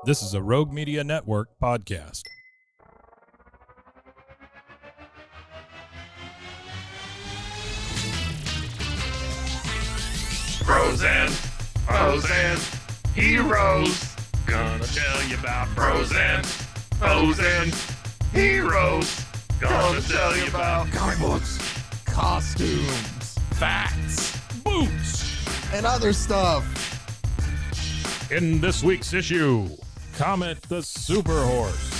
This is a Rogue Media Network podcast. Bros and foes and heroes. Gonna tell you about bros and foes and heroes. Gonna tell you about comic books, costumes, facts, boots, and other stuff. In this week's issue, Comet the Super Horse.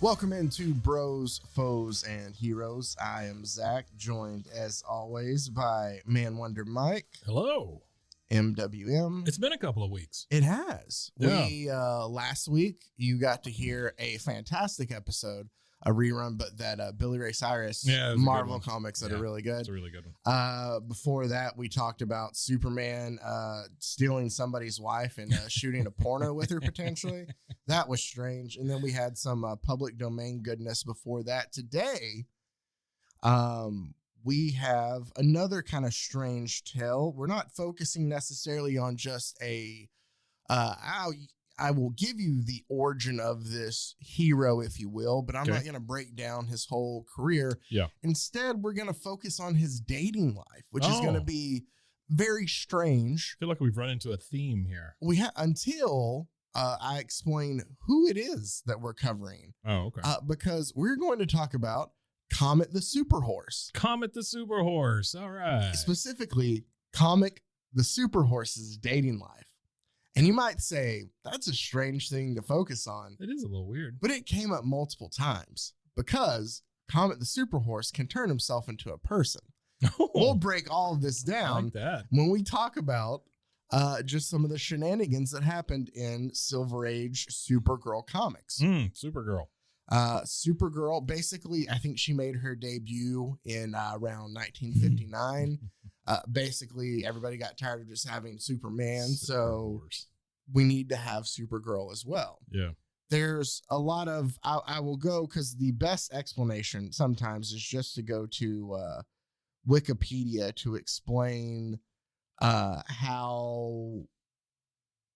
Welcome into Bros, Foes, and Heroes. I am Zach, joined as always by Man Wonder Mike. Hello. MWM. It's been a couple of weeks. It has. Yeah. We last week you got to hear a fantastic episode, a rerun, but that Billy Ray Cyrus Marvel comics that are really good. It's a really good one. Before that, we talked about Superman stealing somebody's wife and shooting a porno with her potentially. That was strange. And then we had some public domain goodness before that. Today, we have another kind of strange tale. We're not focusing necessarily on just I will give you the origin of this hero, if you will, but I'm not going to break down his whole career. Yeah. Instead, we're going to focus on his dating life, which is going to be very strange. I feel like we've run into a theme here. Until I explain who it is that we're covering. Oh, okay. Because we're going to talk about Comet the Super Horse. Comet the Super Horse. All right. Specifically, Comet the Super Horse's dating life. And you might say, that's a strange thing to focus on. It is a little weird. But it came up multiple times because Comet the Super Horse can turn himself into a person. Oh, We'll break all of this I down like that. when we talk about just some of the shenanigans that happened in Silver Age Supergirl comics. Supergirl. Supergirl, basically, I think she made her debut in around 1959. Basically, everybody got tired of just having Superman, so we need to have Supergirl as well. Yeah. There's a lot of, I will go, because the best explanation sometimes is just to go to Wikipedia to explain how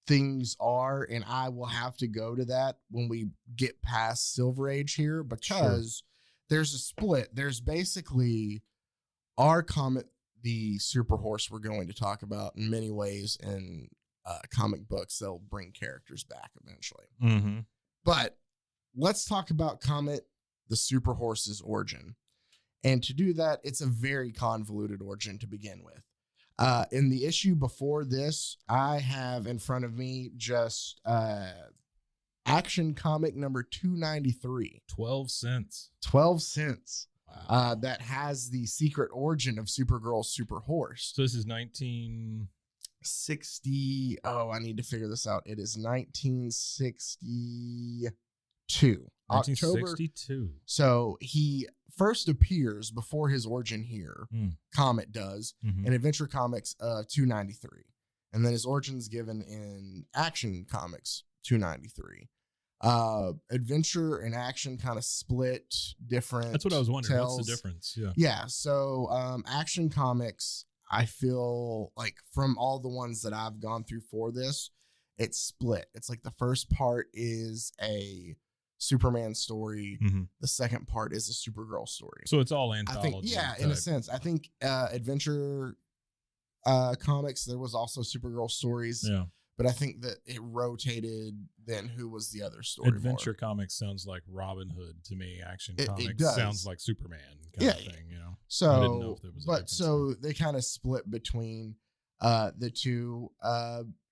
things are, and I will have to go to that when we get past Silver Age here, because there's a split. There's basically our Comet the Super Horse we're going to talk about in many ways in comic books. They'll bring characters back eventually. Mm-hmm. But let's talk about Comet the Super Horse's origin. And to do that, it's a very convoluted origin to begin with. In the issue before this, I have in front of me just Action Comic number 293. 12 cents. 12 cents. Wow. That has the secret origin of Supergirl's Super Horse. So this is 1960. Oh, I need to figure this out. It is 1962. 1962. So he first appears before his origin here. Comet does in Adventure Comics 293. And then his origin is given in Action Comics 293. Adventure and Action kind of split different. That's what I was wondering. tells. What's the difference? Yeah. Yeah. So Action Comics, I feel like from all the ones that I've gone through for this, it's split. It's like the first part is a Superman story. The second part is a Supergirl story. So it's all anthology. I think, in a sense. I think Adventure Comics, there was also Supergirl stories. Yeah. But I think that it rotated then who was the other story. Adventure Comics sounds like Robin Hood to me. Action Comics does. sounds like Superman kind of thing, you know? So, I didn't know if there was a difference so they kind of split between the two.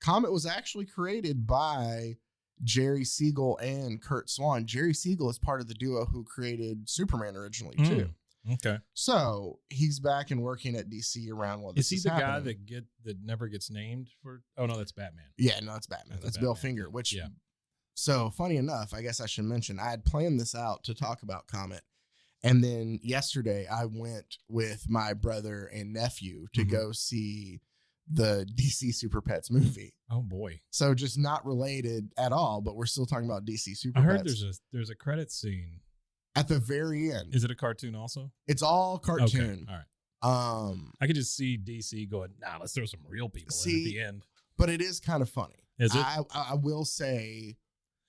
Comet was actually created by Jerry Siegel and Kurt Swan. Jerry Siegel is part of the duo who created Superman originally too. Okay. So he's back and working at DC around while this is he the happening. guy that never gets named for? Oh no, that's Batman. Yeah, no, it's Batman. That's Bill Finger. Which, so funny enough, I guess I should mention I had planned this out to talk about Comet, and then yesterday I went with my brother and nephew to go see the DC Super Pets movie. Oh boy. So just not related at all, but we're still talking about DC Super I Pets. heard there's a credit scene At the very end. Is it a cartoon also? It's all cartoon. Okay. All right. I could just see DC going, nah, let's throw some real people in at the end. But it is kind of funny. Is it? I will say.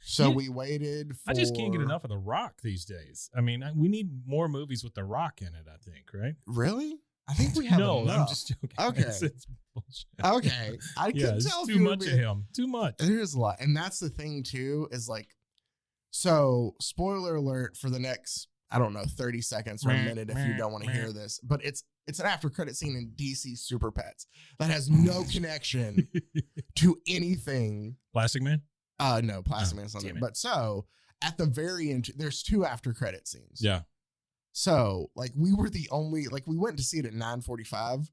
So we waited for... I just can't get enough of The Rock these days. I mean, we need more movies with The Rock in it, I think, right? Really? I think we have enough. I'm just joking. Okay. It's bullshit. Okay. I can tell it's too much of him. Too much. There's a lot. And that's the thing, too, is like... So, spoiler alert for the next, I don't know, 30 seconds or a minute if you don't want to hear this. But it's an after credit scene in DC Super Pets that has no connection to anything. Plastic Man? No, Plastic Man's not there. But so at the very end, there's 2 after credit scenes. Yeah. So like we were the only, like we went to see it at 9:45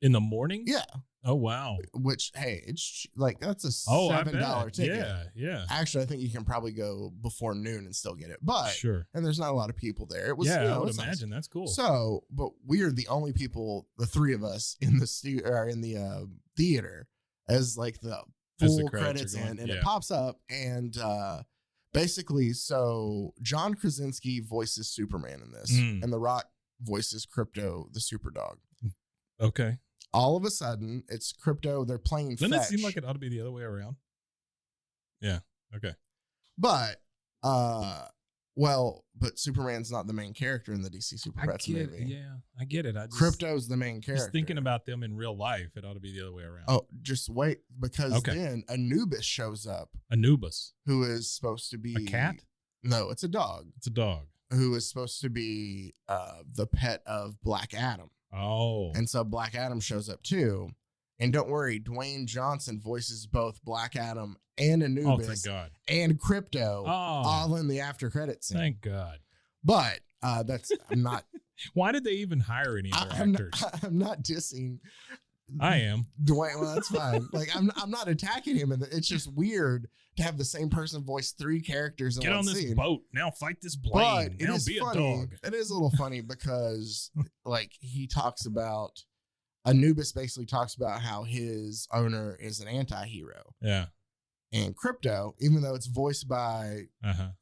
in the morning. Yeah. Oh wow. Which hey, it's like that's a $7 ticket. Yeah. Actually, I think you can probably go before noon and still get it. But sure. And there's not a lot of people there. It was I would imagine nice. That's cool. So, but we are the only people, the 3 of us in the theater as like the full credits in, and it pops up and basically, so John Krasinski voices Superman in this, and The Rock voices Crypto, the super dog. Okay. All of a sudden, it's Crypto. They're playing Doesn't fetch. It seem like it ought to be the other way around? Yeah. Okay. But but Superman's not the main character in the DC Super Pets movie. Yeah, I get it. Crypto's the main character. Just thinking about them in real life, it ought to be the other way around. Oh, just wait, because then Anubis shows up. Anubis, who is supposed to be a cat? No, it's a dog. It's a dog. Who is supposed to be the pet of Black Adam. Oh. And so Black Adam shows up too. And don't worry, Dwayne Johnson voices both Black Adam and Anubis. Oh, thank God. And Crypto all in the after credits scene. Thank God. But I'm not. Why did they even hire any other actors? I'm not dissing. I am. Dwayne, well, that's fine. Like I'm not attacking him, and it's just weird to have the same person voice 3 characters in Get one on this scene. Boat now. Fight this plane. But now it is be funny. A dog. It is a little funny because, like, he talks about Anubis basically talks about how his owner is an anti-hero. Yeah. And Crypto, even though it's voiced by,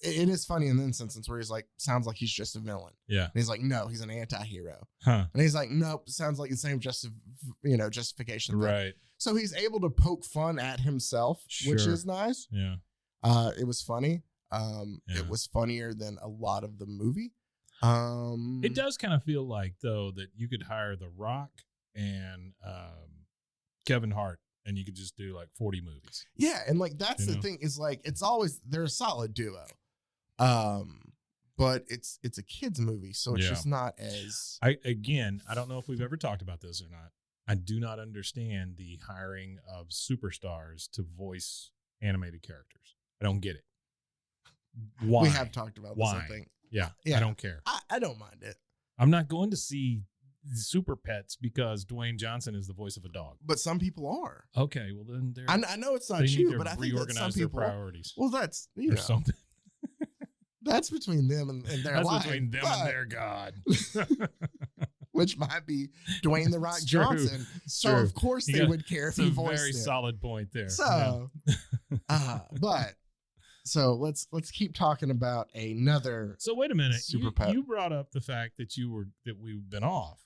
it is funny in this instance where he's like, sounds like he's just a villain. Yeah. And he's like, no, he's an anti-hero. Huh. And he's like, nope, sounds like the same justification. Right. So he's able to poke fun at himself, which is nice. Yeah. It was funny. It was funnier than a lot of the movie. It does kind of feel like, though, that you could hire The Rock and Kevin Hart, and you could just do like 40 movies. Yeah, and like that's the thing is like it's always they're a solid duo, but it's a kids movie, so it's just not as. I don't know if we've ever talked about this or not. I do not understand the hiring of superstars to voice animated characters. I don't get it. Why? We have talked about this, I think. Yeah, I don't care. I don't mind it. I'm not going to see Super Pets because Dwayne Johnson is the voice of a dog. But some people are. Okay, well then I know it's not you, but I think that some people their priorities. Well, that's something. That's between them and their life. That's between them and their God. Which might be Dwayne The Rock Johnson. So of course they would care if he voiced it. Very solid point there. So, but so let's keep talking about another. So wait a minute. Super Pet. You brought up the fact that we've been off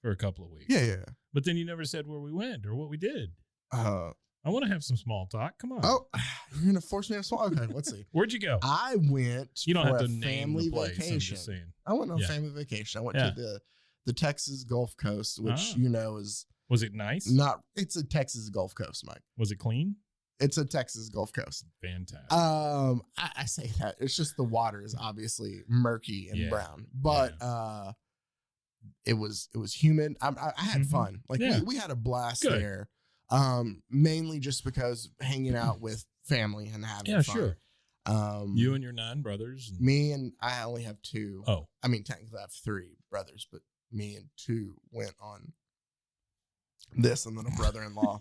for a couple of weeks. Yeah. But then you never said where we went or what we did. I want to have some small talk. Come on. Oh, you're gonna force me to small. Okay, let's see. Where'd you go? I went. You don't for have to a name family the place. vacation. I'm just saying. I went on a family vacation. I went to the Texas Gulf Coast, which is. Was it nice? It's a Texas Gulf Coast, Mike. Was it clean? It's a Texas Gulf Coast. Fantastic. I say that it's just the water is obviously murky and brown, but it was humid. I had fun. Like we had a blast there. Mainly just because hanging out with family and having fun. Sure. You and your 9 brothers. Me and I only have 2. Oh, I mean, technically I have 3 brothers, but me and 2 went on this, and then a brother-in-law.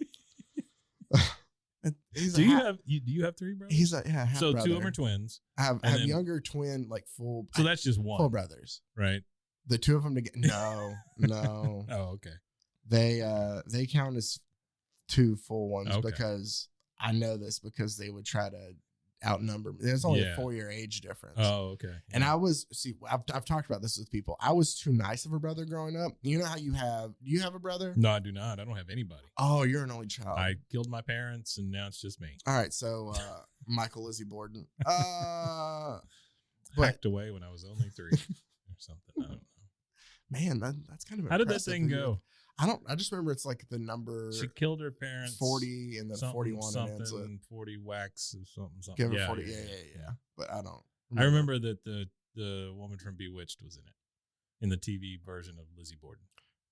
Do you have 3 brothers? He's a half so brother. 2 of them are twins. I have younger twin, like full. So that's just one. Full brothers, right? The 2 of them together. No. Oh, okay. They count as 2 full ones Okay. because I know this because they would try to outnumber me. There's only Yeah. a 4-year age difference. Oh, okay. And I've talked about this with people. I was too nice of a brother growing up. You know how do you have a brother? No, I do not. I don't have anybody. Oh, you're an only child. I killed my parents, and now it's just me. All right, so Michael Lizzie Borden. Hacked away when I was only 3 or something. I don't know. Man, that's kind of How did that impressive thing for you. go? I just remember it's like the number She killed her parents. 40 and then 41 and ends with 40 whacks or something. give her Yeah, 40. Yeah. But I don't. I remember that the woman from Bewitched was in it, in the TV version of Lizzie Borden.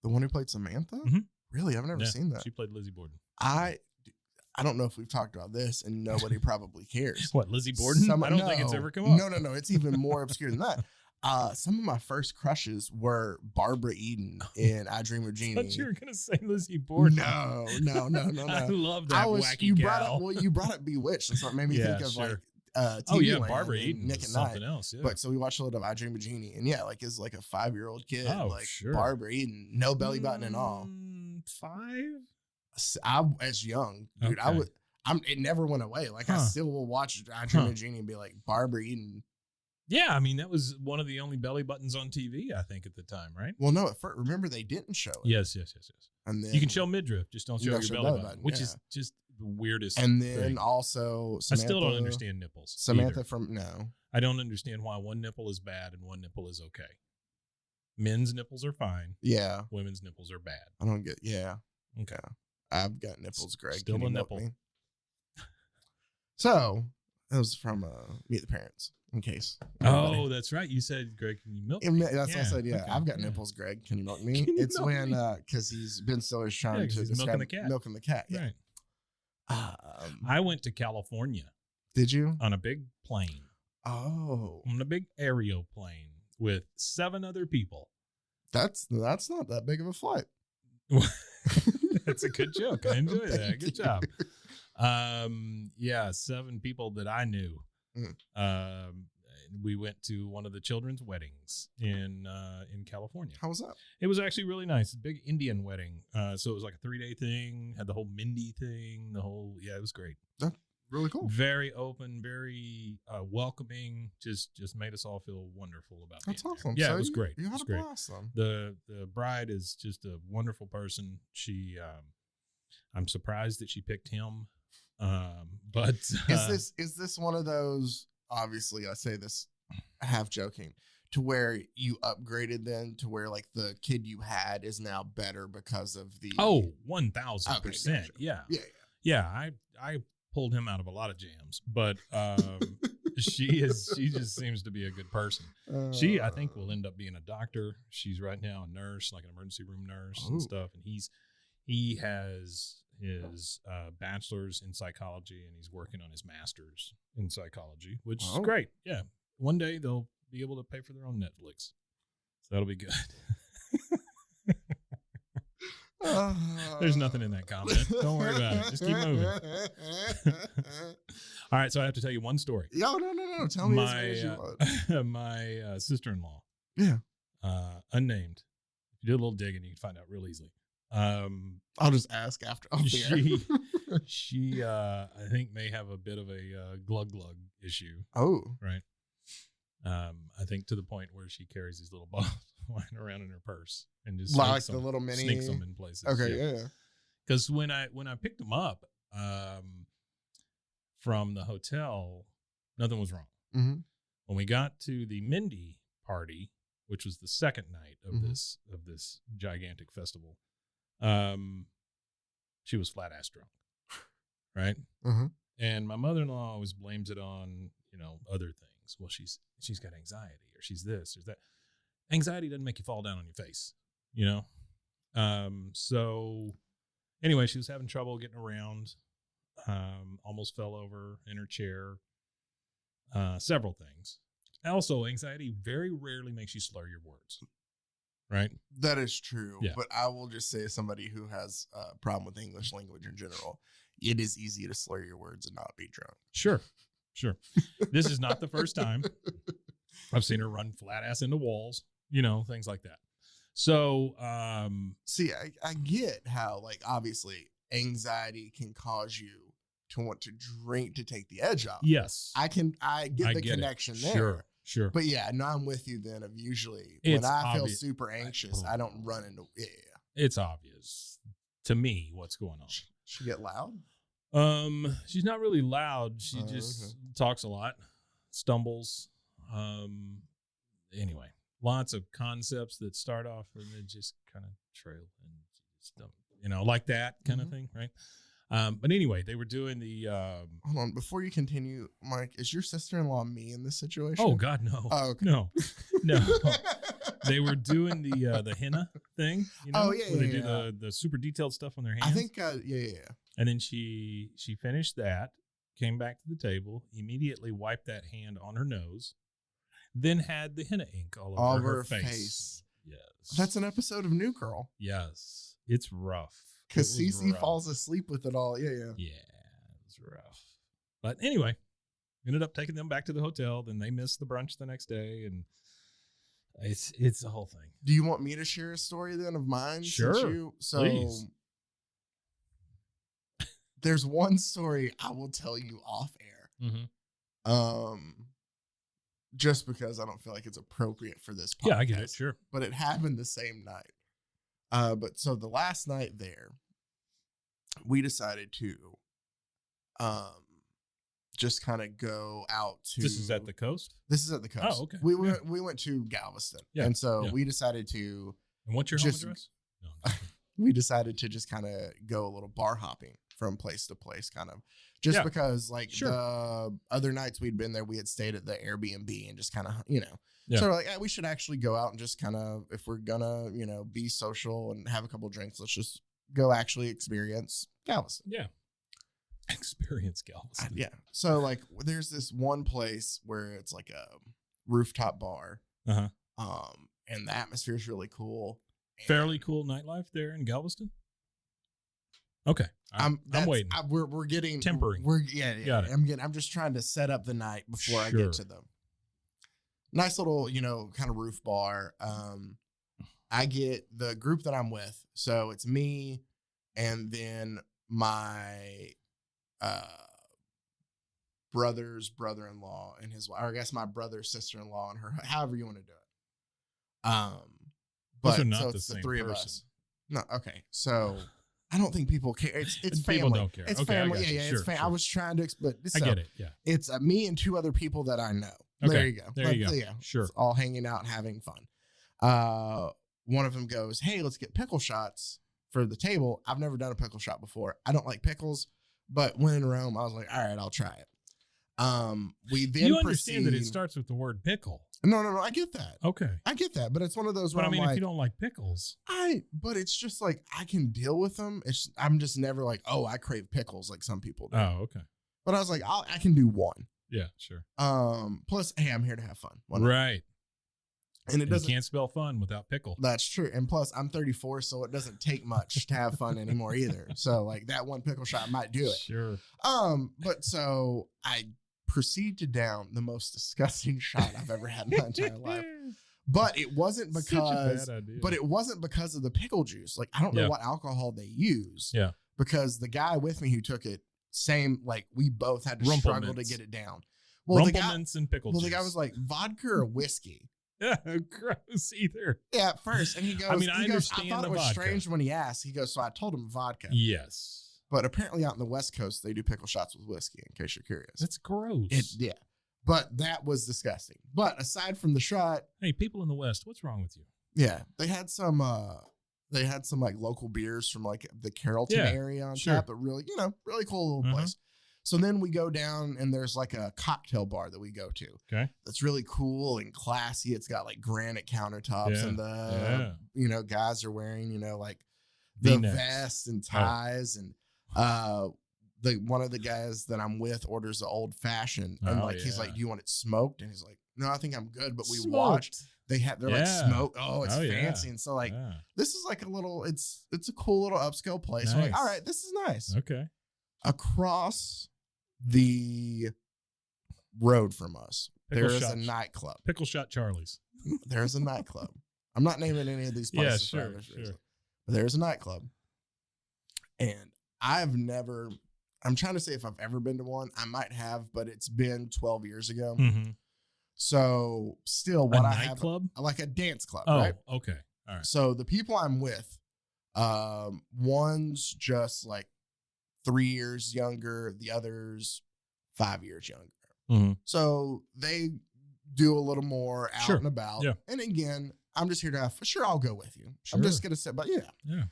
the one who played Samantha. Mhm. Really, I've never Yeah, seen that. She played Lizzie Borden. I don't know if we've talked about this, and nobody probably cares. What, Lizzie Borden? I don't think it's ever come up. No. It's even more obscure than that. Some of my first crushes were Barbara Eden in I Dream of I Jeannie. thought you were going to say Lizzie Borden. No. I love that wacky gal. You brought up Bewitched, and so it made me think of sure. like Oh, yeah, TV Land Barbara and Eden Nick was and something Night. else. Yeah. But so we watched a little of I Dream of Jeannie, and yeah, like as like a 5-year-old kid, Oh, like sure. Barbara Eden, no belly button and all. 5? I as young, dude, I Okay. would. It never went away. Like I Huh. still will watch I Dream of Jeannie and be like Barbara Eden. Yeah, I mean, that was one of the only belly buttons on TV, I think, at the time, right? Well, no, at first, remember they didn't show it. Yes. And then You can show midriff, just don't You show don't your show belly belly button, button, which yeah. is just the weirdest and then thing. also I Samantha, still don't understand nipples. Samantha either. from no. I don't understand why one nipple is bad and one nipple is okay. Men's nipples are fine. Yeah, Women's nipples are bad. I don't get. Yeah, Okay. I've got nipples, Greg. Still Can you a milk nipple. me? So that was from Meet the Parents. In case. Oh, that's right. You said, Greg, can you milk me? That's what I said. Yeah, okay, I've got yeah. nipples, Greg. Can you milk me? Can you It's milk when me? because he's Ben Stiller's trying Yeah, 'cause to he's describe milking the cat. Milking the cat. Yeah. Right. I went to California Did you? on a big plane, Oh, on a big aeroplane with 7 other people. that's not that big of a flight. That's a good joke. I enjoy that. Thank Good you. job. Yeah, 7 people that I knew. We went to one of the children's weddings in California. How was that? It was actually really nice. A big Indian wedding. So it was like a 3-day thing. Had the whole Mindy thing. It was great. Really cool. Very open, very welcoming. Just made us all feel wonderful about That's being awesome. there. Yeah, So it was great. You It had was a great. blast then. The bride is just a wonderful person. She I'm surprised that she picked him. But Is this one of those? Obviously, I say this half joking, to where you upgraded then to where like the kid you had is now better because of the 1,000%. gotcha. Yeah. Yeah. I pulled him out of a lot of jams, but she just seems to be a good person. She, I think, will end up being a doctor. She's right now a nurse, like an emergency room nurse and stuff. And he has his bachelor's in psychology, and he's working on his master's in psychology, which is great. Yeah. One day they'll be able to pay for their own Netflix. So that'll be good. There's nothing in that comment. Don't worry about it. Just keep moving. All right. So I have to tell you one story. No. Tell me as many as you want. My sister-in-law. Yeah. Unnamed. If you do a little digging, you can find out real easily. I'll just ask after. She I think may have a bit of a glug issue. Oh. Right. I think to the point where she carries these little bottles of wine around in her purse and just Like the little mini sneaks them in places. Okay, yeah. Because when I picked them up from the hotel, nothing was wrong. Mm-hmm. When we got to the Mindy party, which was the second night of this gigantic festival, she was flat ass drunk, right? Mm-hmm. And my mother-in-law always blames it on other things. Well, she's got anxiety, or she's this, or that. Anxiety doesn't make you fall down on your face, So anyway, she was having trouble getting around. Almost fell over in her chair. Several things. Also, anxiety very rarely makes you slur your words. Right? That is true. Yeah. But I will just say, as somebody who has a problem with English language in general, it is easy to slur your words and not be drunk. Sure. This is not the first time. I've seen her run flat ass into walls, things like that. So, see, I get how, like, obviously anxiety can cause you to want to drink to take the edge off. Yes. I get the connection there. Sure. But yeah, no, I'm with you then of usually It's when I feel obvious. super anxious, I don't run into It's obvious to me what's going on. She get loud? She's not really loud. She just talks a lot, stumbles. Anyway, lots of concepts that start off and then just kind of trail and just don't, like that kind of thing, right? But anyway, they were doing the. Hold on, before you continue, Mike, is your sister-in-law me in this situation? Oh God, no! Oh, okay. No. They were doing the henna thing. Oh where they do the super detailed stuff on their hands. I think yeah. And then she finished that, came back to the table, immediately wiped that hand on her nose, then had the henna ink all over her face. Yes, that's an episode of New Girl. Yes, it's rough. Because Cece falls asleep with it all. Yeah. Yeah, it was rough. But anyway, ended up taking them back to the hotel. Then they missed the brunch the next day, and it's the whole thing. Do you want me to share a story then of mine? Sure. Please. There's one story I will tell you off air. Mm-hmm. Just because I don't feel like it's appropriate for this podcast. Yeah, I get it. Sure. But it happened the same night. But so the last night there, we decided to just kind of go out to. This is at the coast? This is at the coast. Oh, okay. We went to Galveston. Yeah. And so we decided to. And what's your home address? No. We decided to just kind of go a little bar hopping from place to place, kind of just because the other nights we'd been there, we had stayed at the Airbnb and just kind of, so we're like, we should actually go out and just kind of, if we're gonna, be social and have a couple drinks, let's just go actually experience Galveston. Yeah. Experience Galveston. Yeah. So like there's this one place where it's like a rooftop bar. Uh-huh. And the atmosphere is really cool. Fairly cool nightlife there in Galveston. Okay, I'm waiting. We're getting tempering. Got it. I'm just trying to set up the night before I get to them. Nice little, kind of roof bar. I get the group that I'm with, so it's me, and then my brother's brother-in-law and his, or I guess my brother's sister-in-law and her, however you want to do it. But those are not so the it's same the three person. of us. No, okay. So I don't think people care. It's family. People don't care. It's Okay, family. I got you. Yeah, Sure, it's family. sure. I was trying to explain. I get it. Yeah. It's me and two other people that I know. Okay. There you go. There you go. Yeah, Sure. it's all hanging out and having fun. One of them goes, "Hey, let's get pickle shots for the table." I've never done a pickle shot before. I don't like pickles, but when in Rome, I was like, all right, I'll try it. We then you understand that it starts with the word pickle. No. I get that. Okay. I get that, but it's one of those But where I mean, I'm if you don't like pickles, but it's just like I can deal with them. I'm just never like, oh, I crave pickles like some people do. oh, okay. But I was like, I can do one. Yeah, sure. Plus, hey, I'm here to have fun. Right. And it doesn't. You can't spell fun without pickle. That's true. And plus, I'm 34, so it doesn't take much to have fun anymore either. So like that one pickle shot might do it. Sure. But so I proceed to down the most disgusting shot I've ever had in my entire life. But it wasn't because, it wasn't because of the pickle juice. Like I don't know what alcohol they use. Yeah. Because the guy with me who took it, we both had to struggle to get it down. Well, Rumplements and pickle juice. The guy was like, vodka or whiskey? Yeah, gross either. Yeah, at first. And he goes, I understand I thought it was vodka. strange when he asked. He goes, so I told him vodka. Yes. But apparently out in the West Coast, they do pickle shots with whiskey, in case you're curious. That's gross. Yeah. But that was disgusting. But aside from the shot. Hey, people in the West, what's wrong with you? Yeah. They had some like local beers from like the Carrollton area on tap, but really, really cool little place. So then we go down and there's like a cocktail bar that we go to. Okay. That's really cool and classy. It's got like granite countertops and the, guys are wearing, like the V-necks. vest and ties and one of the guys that I'm with orders an old fashioned and he's like, do you want it smoked? And he's like, no, I think I'm good. But we watched, they're like smoke. Oh, it's fancy. And so like, this is like a little, it's a cool little upscale place. Nice. We're like, all right, this is nice. Okay. Across the road from us, there is a nightclub. Pickle Shot Charlie's. There's a nightclub. I'm not naming any of these places. Yeah, sure. But there's a nightclub. And I've never, I'm trying to say if I've ever been to one. I might have, but it's been 12 years ago. Mm-hmm. So still what a I have, nightclub? like a dance club, Oh, right? okay. All right. So the people I'm with, one's just like 3 years younger, the other's 5 years younger. Mm-hmm. So they do a little more out Sure. and about. Yeah. And again, I'm just here to have, sure, I'll go with you. Sure. I'm just going to sit, but yeah. Yeah.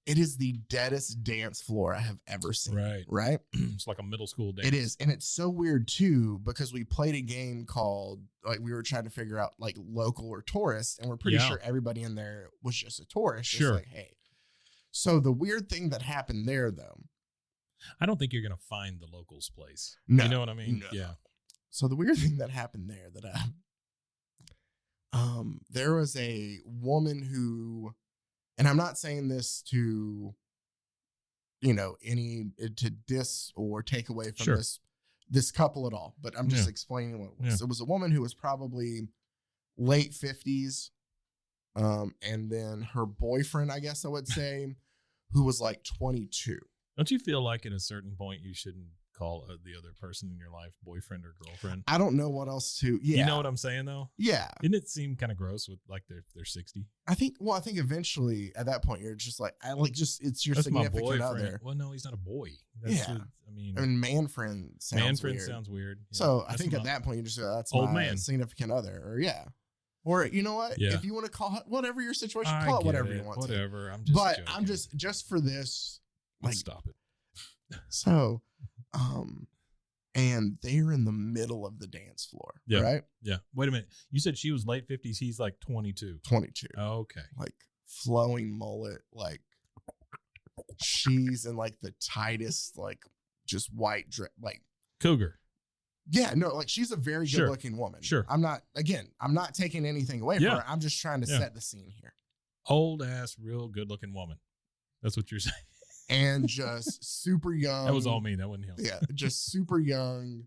It is the deadest dance floor I have ever seen. Right. Right. It's like a middle school dance. It is. And it's so weird too, because we played a game called, like, we were trying to figure out like local or tourist. And we're pretty Yeah. sure everybody in there was just a tourist. Sure. Just like, hey. So the weird thing that happened there though. I don't think you're going to find the locals place. No, you know what I mean? no. Yeah. So the weird thing that happened there that there was a woman who, and I'm not saying this to, to diss or take away from Sure. this couple at all, but I'm just Yeah. explaining what it was. Yeah. It was a woman who was probably late 50s, and then her boyfriend, I guess I would say, who was like 22. Don't you feel like at a certain point you shouldn't call the other person in your life boyfriend or girlfriend? I don't know what else to. Yeah, You know what I'm saying though? yeah. Didn't it seem kind of gross with like they're 60? I think eventually at that point you're just like, it's your That's my significant boyfriend. other. Well, no, he's not a boy. That's Yeah. I mean, Man friend sounds man friend weird. sounds weird. Yeah. So I That's think my- at that point you just go, that's Old my man. significant other, or yeah. Or you know what? Yeah. If you want to call it whatever your situation, I call it get whatever you want to. Whatever. I'm just But joking. I'm just for this, Let's like, stop it. so, and they're in the middle of the dance floor, Yeah. right? Yeah. Wait a minute. You said she was late 50s. He's like 22. 22, Okay. like flowing mullet, like she's in like the tightest, like just white dress, like. Cougar. Yeah, no, like she's a very Sure. good looking woman. Sure. I'm not taking anything away Yeah. from her. I'm just trying to Yeah. set the scene here. Old ass, real good looking woman. That's what you're saying. And just super young. That was all me. That wasn't him. Yeah, just super young,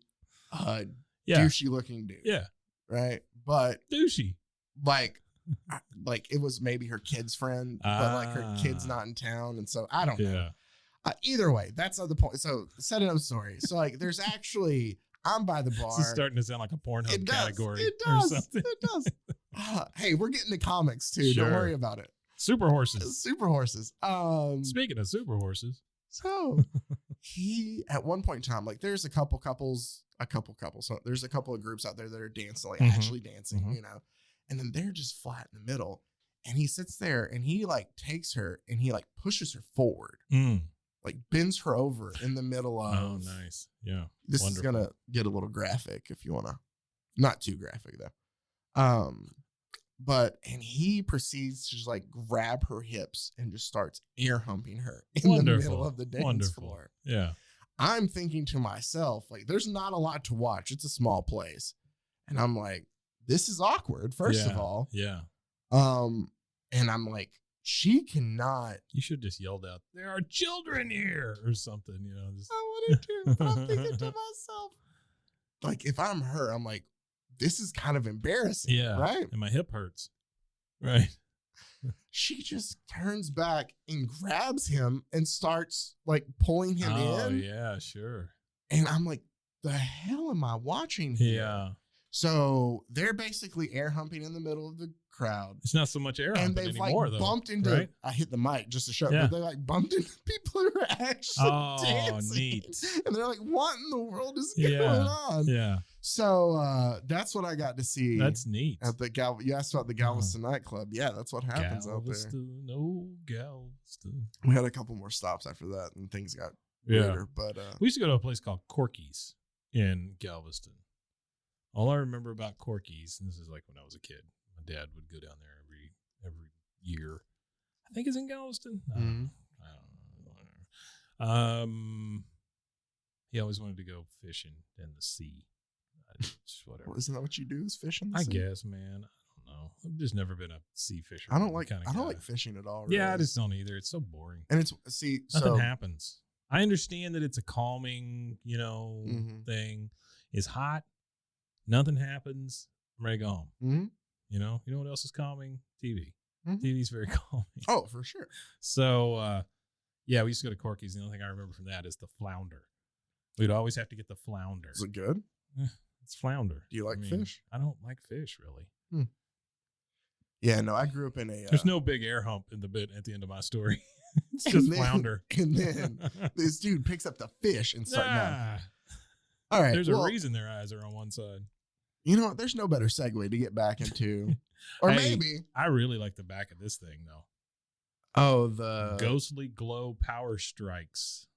Yeah. douchey looking dude. Yeah. Right. But Douchey. like it was maybe her kid's friend, but like her kid's Ah. not in town. And so I don't know. Yeah. Either way, that's not the point. So setting up story. So like there's actually, I'm by the bar. This is starting to sound like a Pornhub It does. category It or does. something. It does. Hey, we're getting to comics too. Sure. Don't worry about it. Super horses. Super horses. Speaking of super horses. So he at one point in time, like there's a couple couples. So there's a couple of groups out there that are dancing, like Mhm. actually dancing, Mhm. and then they're just flat in the middle. And he sits there and he like takes her and he like pushes her forward, like bends her over in the middle of. Oh, nice. Yeah. This Wonderful. is gonna get a little graphic if you wanna, not too graphic though. And he proceeds to just like grab her hips and just starts air humping her in the middle of the dance floor. Yeah. I'm thinking to myself, like, there's not a lot to watch. It's a small place. And I'm like, this is awkward, first of Yeah. all. Yeah. And I'm like, she cannot. You should just yelled out, "There are children here," or something, just I wanted to, but I'm thinking to myself, like, if I'm her, I'm like, this is kind of embarrassing. yeah. Right? And my hip hurts. Right. She just turns back and grabs him and starts like pulling him Oh, in. yeah, sure. And I'm like, the hell am I watching here? Yeah. So they're basically air humping in the middle of the crowd. It's not so much air And humping they've anymore, like though. bumped into, right? I hit the mic just to show, Yeah. but they like bumped into people who are actually Oh, dancing. neat. And they're like, what in the world is going Yeah. on? Yeah. So that's what I got to see. That's neat. At the you asked about the Galveston nightclub. Yeah, that's what happens out there. Galveston, oh, Galveston. We had a couple more stops after that, and things got Yeah. weirder. But We used to go to a place called Corky's in Galveston. All I remember about Corky's, and this is like when I was a kid, my dad would go down there every year. I think it's in Galveston. Mhm. I don't know. He always wanted to go fishing in the sea. Just whatever. isn't that what you do? Is fish in the I sea? guess, man. I don't know. I've just never been a sea fisher. I don't like fishing at all. Yeah, I really. just don't either. It's so boring. And Nothing so happens. I understand that it's a calming, Mhm. thing. It's hot. Nothing happens. I'm ready to go home. Mhm. You know what else is calming? TV. Mhm. TV's very calming. Oh, for sure. So, Yeah, we used to go to Corky's. The only thing I remember from that is the flounder. We'd always have to get the flounder. Is it good? It's flounder. Do you like fish? I don't like fish, really. Yeah, no, I grew up in a... There's no big air hump in the bit at the end of my story. It's just flounder. And then this dude picks up the fish and starts... All right. There's a reason their eyes are on one side. You know what? There's no better segue to get back into... Or maybe... I really like the back of this thing, though. Oh, the... Ghostly Glow Power Strikes.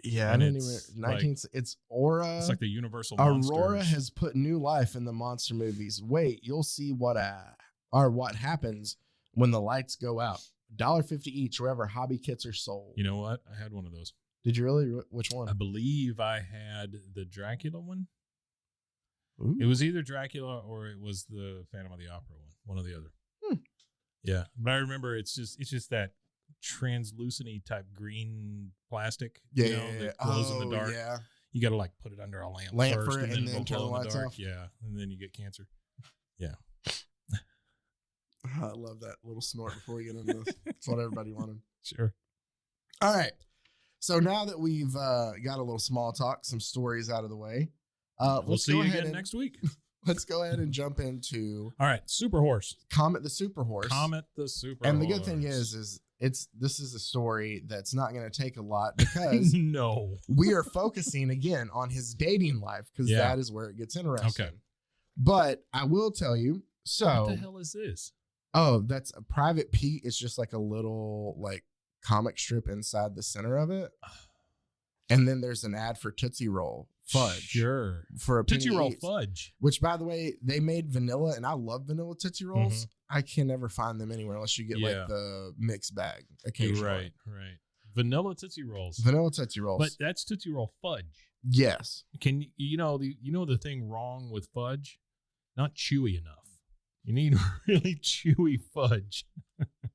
Yeah, and I didn't even... It's Aura. It's like the Universal Aurora Monsters. has put new life in the monster movies. Wait, you'll see what happens when the lights go out. $1.50 each wherever hobby kits are sold. You know what? I had one of those. Did you really? Which one? I believe I had the Dracula one. Ooh. It was either Dracula or it was the Phantom of the Opera one or the other. Yeah, but I remember it's just that translucent-y type green plastic. That glows in the dark. Yeah. You got to like put it under a lamp first, for it, and then it'll turn the glow in lights dark. off. Yeah, and then you get cancer. Yeah. I love that little snort before we get into this. That's what everybody wanted. Sure. All right. So now that we've got a little small talk, some stories out of the way, we'll see you again next week. Let's go ahead and jump into all right. Super Horse. Comet the Super Horse. Comet the Super And Horse. the good thing is this is a story that's not going to take a lot because no, we are focusing again on his dating life because that is where it gets interesting. Okay. But I will tell you. So what the hell is this? Oh, that's a Private Pete. It's just like a little like comic strip inside the center of it. And then there's an ad for Tootsie Roll Fudge. Sure. For a Tootsie Roll each, Fudge. Which, by the way, they made vanilla, and I love vanilla Tootsie Rolls. I can never find them anywhere unless you get like the mix bag occasionally. Right. Vanilla Tootsie Rolls. Vanilla Tootsie Rolls. But that's Tootsie Roll Fudge. Yes. Can you know the thing wrong with fudge? Not chewy enough. You need really chewy fudge.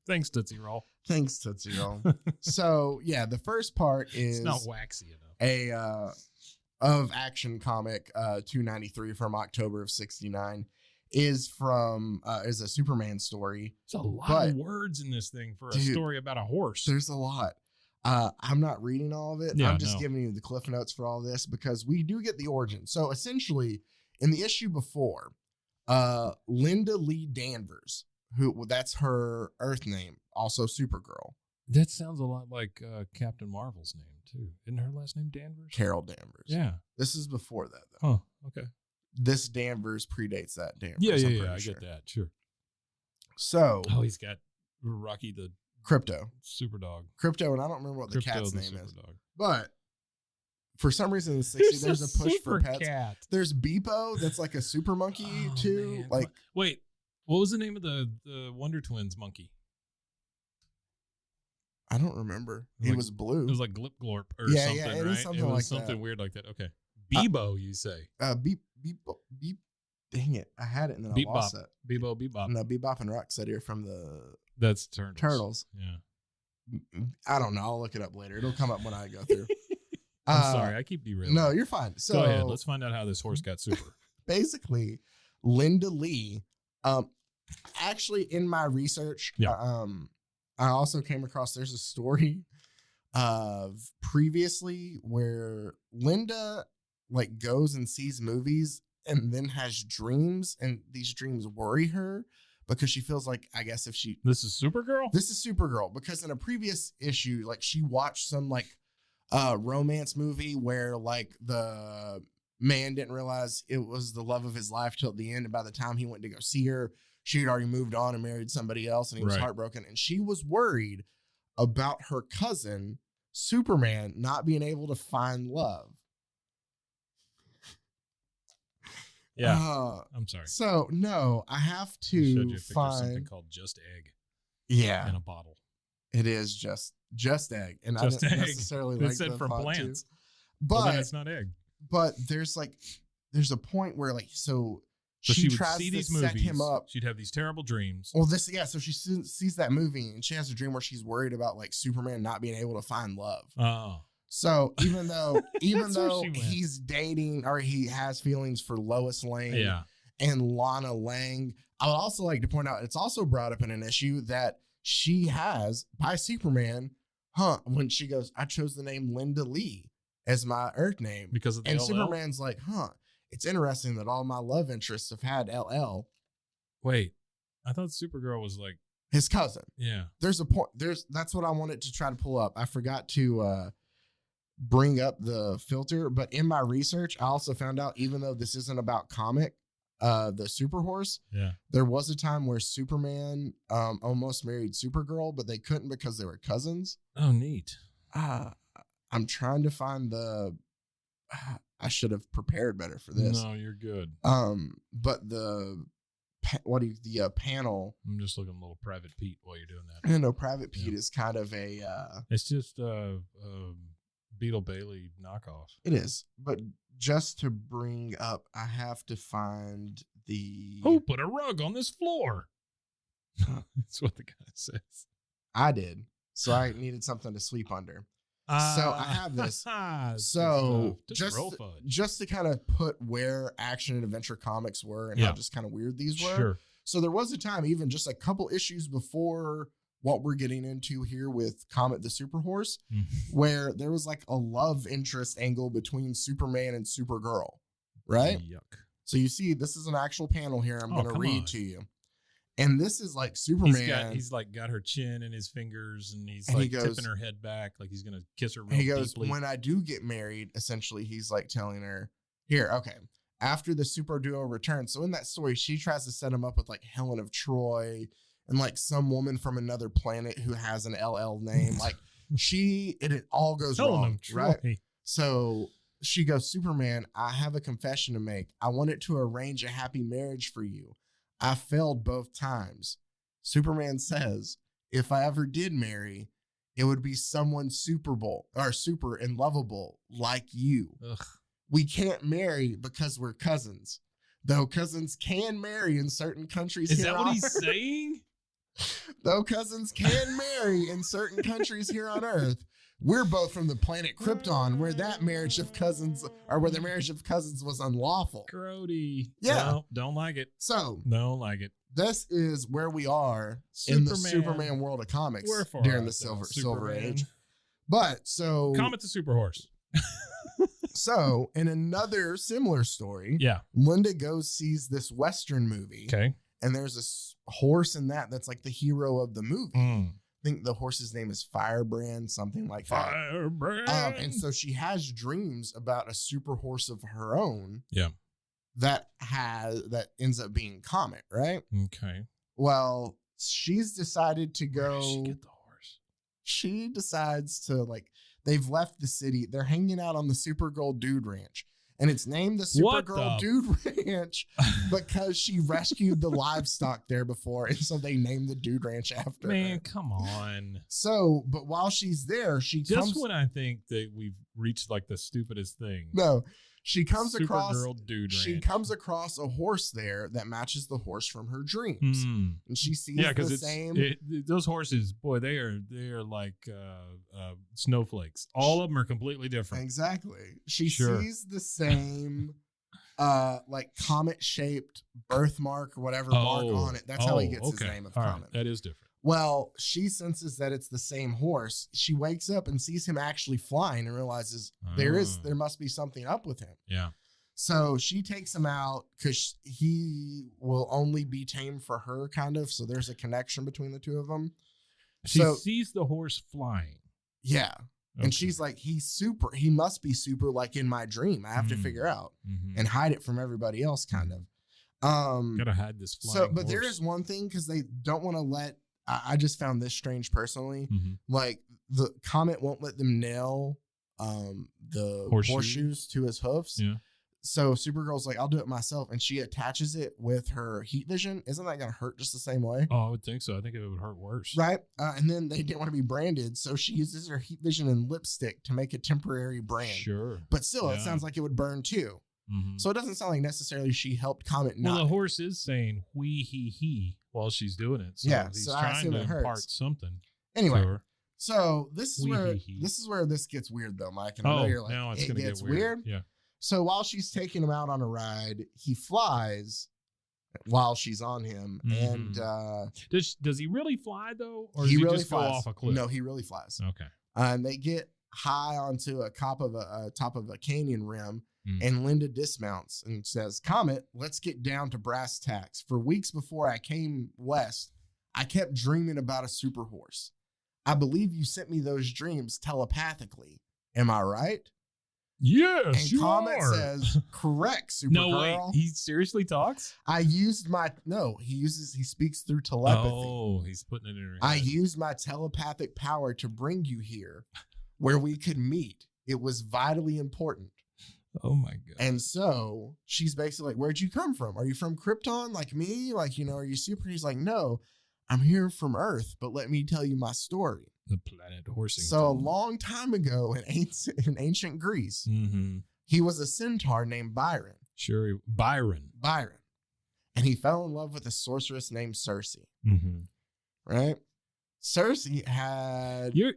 Thanks, Tootsie Roll. Thanks, Tootsie Roll. So, yeah, the first part is... It's not waxy enough. Of Action Comic 293 from October of 69 is a Superman story. There's a lot of words in this thing for a story about a horse. There's a lot. I'm not reading all of it. Yeah, I'm just giving you the cliff notes for all this because we do get the origin. So essentially, in the issue before, Linda Lee Danvers, that's her Earth name, also Supergirl. That sounds a lot like Captain Marvel's name too. Isn't her last name Danvers? Carol Danvers. Yeah. This is before that though. Oh, okay. This Danvers predates that Danvers. Yeah. I get that. Sure. So. Oh, he's got Rocky the Crypto. Super Dog. Crypto, and I don't remember what the cat's name is. Dog. But for some reason in the 60s, there's a push for pets. Cat. There's Beepo, that's like a super monkey too. Man. Like, wait, what was the name of the Wonder Twins monkey? I don't remember. It was blue. It was like Glip Glorp or something, it right? Is something it was like something that. weird like that. Okay. Bebo, you say? Beep. Dang it! I had it and then I lost it. Bebo, Bebop. No, Bebop and Rocksteady are from the. That's Turtles. Yeah. I don't know. I'll look it up later. It'll come up when I go through. I'm sorry. I keep derailing. No, you're fine. So go ahead. Let's find out how this horse got super. Basically, Linda Lee. Actually, in my research, I also came across there's a story of previously where Linda like goes and sees movies and then has dreams, and these dreams worry her because she feels like, I guess if she... This is Supergirl? This is Supergirl, because in a previous issue, like she watched some like romance movie where like the man didn't realize it was the love of his life till the end, and by the time he went to go see her, she had already moved on and married somebody else, and he was heartbroken, and she was worried about her cousin Superman not being able to find love. Yeah, I'm sorry. So no, I have to find something called Just Egg. Yeah, in a bottle. It is just egg, and just I didn't egg. necessarily it like said the from font plants, too. But then it's not egg. But there's a point where like so she would tries see to these set movies. him up. She'd have these terrible dreams. Well, so she sees that movie and she has a dream where she's worried about like Superman not being able to find love. Oh. So even though he's dating or he has feelings for Lois Lane and Lana Lang, I would also like to point out it's also brought up in an issue that she has by Superman when she goes, I chose the name Linda Lee as my Earth name. Because of the and LL? Superman's like, it's interesting that all my love interests have had LL. Wait, I thought Supergirl was like his cousin. Yeah. There's a point. That's what I wanted to try to pull up. I forgot to bring up the filter, but in my research, I also found out, even though this isn't about Comet, the Super Horse, there was a time where Superman almost married Supergirl, but they couldn't because they were cousins. Oh, neat. I'm trying to find I should have prepared better for this. No, you're good. But the panel. I'm just looking a little Private Pete while you're doing that. I know Private Pete is kind of a. It's just Beetle Bailey knockoff. It is, but just to bring up, I have to find the. Who put a rug on this floor? That's what the guy says. I did, so I needed something to sleep under. So I have this. So just to kind of put where action and adventure comics were and how just kind of weird these were. Sure. So there was a time, even just a couple issues before what we're getting into here with Comet the Super Horse, where there was like a love interest angle between Superman and Supergirl, right? Yuck. So you see, this is an actual panel here. I'm going to read to you. And this is like Superman. He's like got her chin in his fingers, and he's like tipping her head back, like he's gonna kiss her. He goes, deeply. When I do get married, essentially, he's like telling her, "Here, okay." After the super duo returns, so in that story, she tries to set him up with like Helen of Troy and like some woman from another planet who has an LL name. Like it all goes wrong, right? So she goes, Superman, I have a confession to make. I wanted to arrange a happy marriage for you. I failed both times. Superman says, if I ever did marry, it would be someone super and lovable like you. Ugh. We can't marry because we're cousins. Though cousins can marry in certain countries. Is that what he's saying? Though cousins can marry in certain countries here on Earth, we're both from the planet Krypton, where that marriage of cousins, or where the marriage of cousins was unlawful. Grody. Yeah. No, don't like it. So, don't like it. This is where we are in the Superman world of comics during the Silver Age. But so Comet the Super Horse. So in another similar story, Linda sees this Western movie. Okay. And there's this horse in that's like the hero of the movie. I think the horse's name is Firebrand, something like that. Firebrand. And so she has dreams about a super horse of her own. Yeah. That ends up being Comet, right? Okay. Well, she's decided to go. Where does she get the horse? She decides to they've left the city. They're hanging out on the Supergirl Dude Ranch. And it's named the Supergirl Dude Ranch because she rescued the livestock there before. And so they named the Dude Ranch after her. Man, come on. So, but while she's there, Just when I think that we've reached like the stupidest thing. No, she comes across a horse there that matches the horse from her dreams. And she sees the same. Those horses, boy, they are like snowflakes. All of them are completely different. Exactly. She sees the same like comet shaped birthmark or whatever mark on it. That's how he gets his name of Comet. Right. That is different. Well, she senses that it's the same horse. She wakes up and sees him actually flying and realizes there must be something up with him. Yeah. So she takes him out because he will only be tamed for her, kind of. So there's a connection between the two of them. She sees the horse flying. Yeah. Okay. And she's like, he must be super like in my dream. I have to figure out and hide it from everybody else, kind of. Gotta hide this flying horse. There is one thing, because they don't want to let. I just found this strange personally. Like the Comet won't let them nail the horseshoes to his hoofs. Yeah. So Supergirl's like, I'll do it myself. And she attaches it with her heat vision. Isn't that going to hurt just the same way? Oh, I would think so. I think it would hurt worse. Right. And then they didn't want to be branded. So she uses her heat vision and lipstick to make a temporary brand. Sure. But still, it sounds like it would burn too. So it doesn't sound like necessarily she helped Comet. Well, the horse is saying "wee he" while she's doing it. So he's trying to impart something. Anyway, so this is where this gets weird, though, Mike. And I know you're like, now it's going to get weird. Yeah. So while she's taking him out on a ride, he flies while she's on him. And does he really fly though, or he does he really just flies. go off a cliff? No, he really flies. Okay. And they get high onto a top of a canyon rim, and Linda dismounts and says, "Comet, let's get down to brass tacks. For weeks before I came west, I kept dreaming about a super horse. I believe you sent me those dreams telepathically. Am I right?" Yes, And you Comet are. says, "Correct, Supergirl." No, wait, he seriously talks? He speaks through telepathy. Oh, he's putting it in her head. I used my telepathic power to bring you here where we could meet. It was vitally important. Oh my God. And so she's basically like, "Where'd you come from? Are you from Krypton like me? Like, are you super?" He's like, "No, I'm here from Earth, but let me tell you my story." The planet Horsington. So a long time ago in ancient Greece, he was a centaur named Byron. Sure, Byron. And he fell in love with a sorceress named Circe. Mm-hmm. Right? Circe had... You're...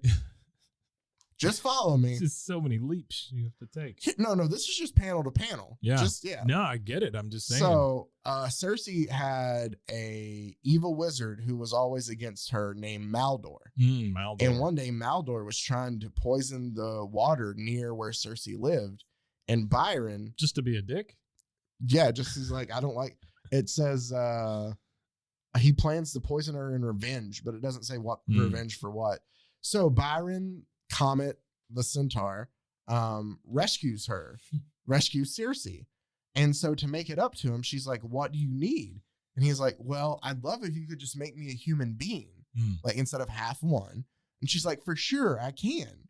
Just follow me. It's just so many leaps you have to take. No, this is just panel to panel. Yeah. Yeah. No, I get it. I'm just saying. So Circe had a evil wizard who was always against her named Maldor. Maldor. And one day Maldor was trying to poison the water near where Circe lived. And Byron... Just to be a dick? Yeah, just he's like, I don't like... It says he plans to poison her in revenge, but it doesn't say what revenge for what. So Byron... Comet, the centaur, rescues Circe. And so to make it up to him, she's like, "What do you need?" And he's like, "Well, I'd love if you could just make me a human being, like instead of half one." And she's like, "For sure, I can."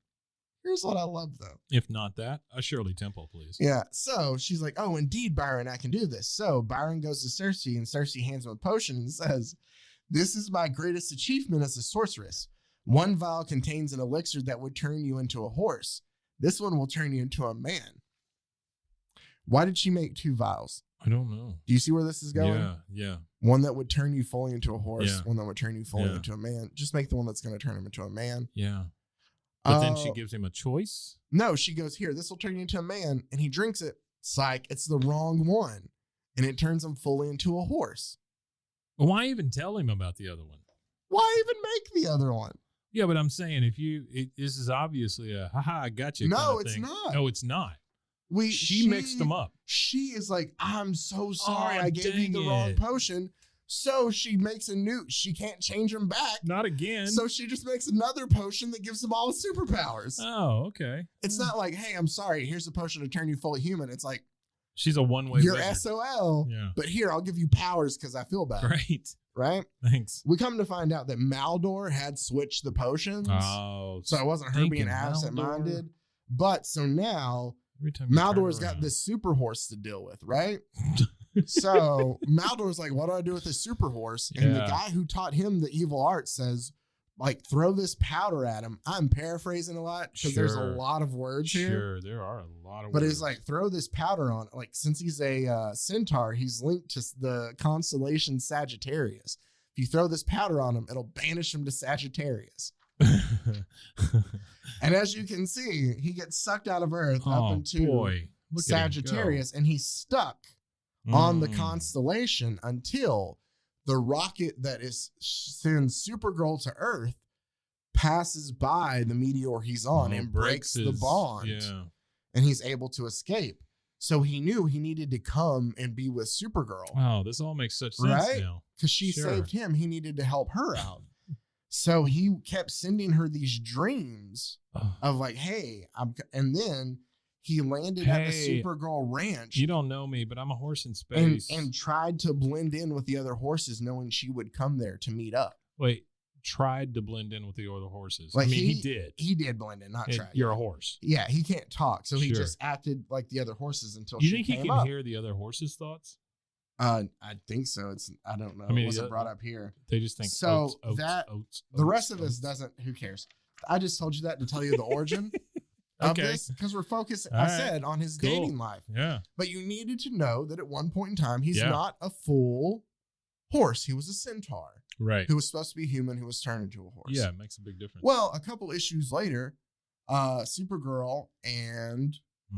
Here's what I love, though. If not that, a Shirley Temple, please. Yeah. So she's like, "Oh, indeed, Byron, I can do this." So Byron goes to Circe, and Circe hands him a potion and says, "This is my greatest achievement as a sorceress. One vial contains an elixir that would turn you into a horse. This one will turn you into a man." Why did she make 2 vials? I don't know. Do you see where this is going? Yeah. One that would turn you fully into a horse, Yeah. one that would turn you fully into a man. Just make the one that's going to turn him into a man. Yeah. But then she gives him a choice? No, she goes, "Here, this will turn you into a man." And he drinks it. Psych, it's the wrong one. And it turns him fully into a horse. Why even tell him about the other one? Why even make the other one? Yeah, but I'm saying this is obviously a haha, I got you. No, kind of it's thing. not. No, it's not. She mixed them up. She is like, "I'm so sorry, Oh, I gave you the dang wrong it. potion." So she makes she can't change them back. Not again. So she just makes another potion that gives them all superpowers. Oh, okay. It's not like, "Hey, I'm sorry, here's a potion to turn you fully human." It's like, She's a one-way "You're wizard. SOL, Yeah. but here, I'll give you powers because I feel bad." Great. Right? Thanks. We come to find out that Maldor had switched the potions. Oh. So it wasn't her being thinking absent-minded. But so now Every time you turn Maldor's got around. this super horse to deal with, right? So Maldor's like, "What do I do with this super horse?" And the Yeah. guy who taught him the evil art says, like, "Throw this powder at him." I'm paraphrasing a lot because there's a Sure. lot of words here. Sure, there are a lot of But words. it's like, throw this powder on. Like, since he's a centaur, he's linked to the constellation Sagittarius. If you throw this powder on him, it'll banish him to Sagittarius. And as you can see, he gets sucked out of Earth up into Look Sagittarius, and he's stuck on the constellation until the rocket that sends Supergirl to Earth passes by the meteor he's on and breaks the bond. Yeah. And he's able to escape. So he knew he needed to come and be with Supergirl. Wow, this all makes such sense Right? now. Because she Sure. saved him. He needed to help her out. So he kept sending her these dreams of like, "Hey, and then he landed at the Hey, Supergirl ranch. You don't know me, but I'm a horse in space. And tried to blend in with the other horses, knowing she would come there to meet up. Wait, tried to blend in with the other horses. Like, I mean, he did. He did blend in, not try. You're a horse. Yeah, he can't talk, so he Sure. just acted like the other horses until You she think he came can up. hear the other horses' thoughts? I think so. I don't know. I mean, it wasn't brought up here. They just think So oats, that- oats, The oats, rest of us oats. doesn't. Who cares? I just told you that to tell you the origin of Okay. this because we're focused. All I right. said on his Cool. dating life, Yeah. but you needed to know that at one point in time he's Yeah. not a full horse. He was a centaur Right. who was supposed to be human, who was turned into a horse. Yeah, it makes a big difference. Well, a couple issues later, Supergirl and Hmm.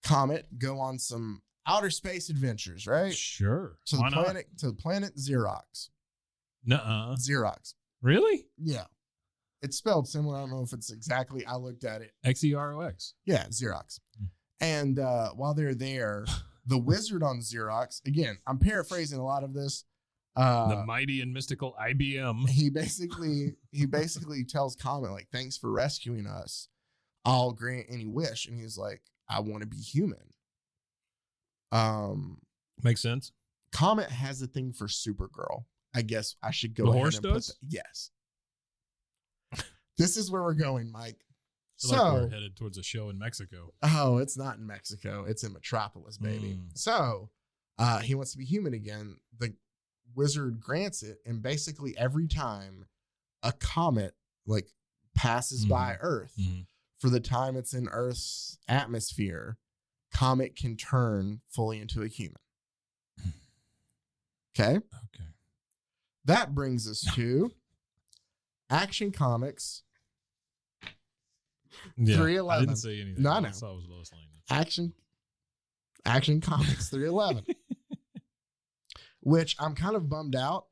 Comet go on some outer space adventures, right? Sure. To Why the not? planet Xerox. Nuh-uh. Xerox. Really? Yeah. It's spelled similar. I don't know if it's exactly. I looked at it. Xerox. Yeah, Xerox. And while they're there, the wizard on Xerox, again, I'm paraphrasing a lot of this. The mighty and mystical IBM. He basically tells Comet, like, thanks for rescuing us. I'll grant any wish. And he's like, I want to be human. Makes sense. Comet has a thing for Supergirl. I guess I should go The ahead horse and does? put yes. This is where we're going, Mike. So like we're headed towards a show in Mexico. Oh, it's not in Mexico. It's in Metropolis, baby. So he wants to be human again. The wizard grants it. And basically every time a comet like passes by Earth, for the time it's in Earth's atmosphere, Comet can turn fully into a human. Okay. Okay. That brings us to Action Comics. Yeah, 311. I didn't say anything. No, I I know. saw it was Lois Lane. Action Comics 311. Which I'm kind of bummed out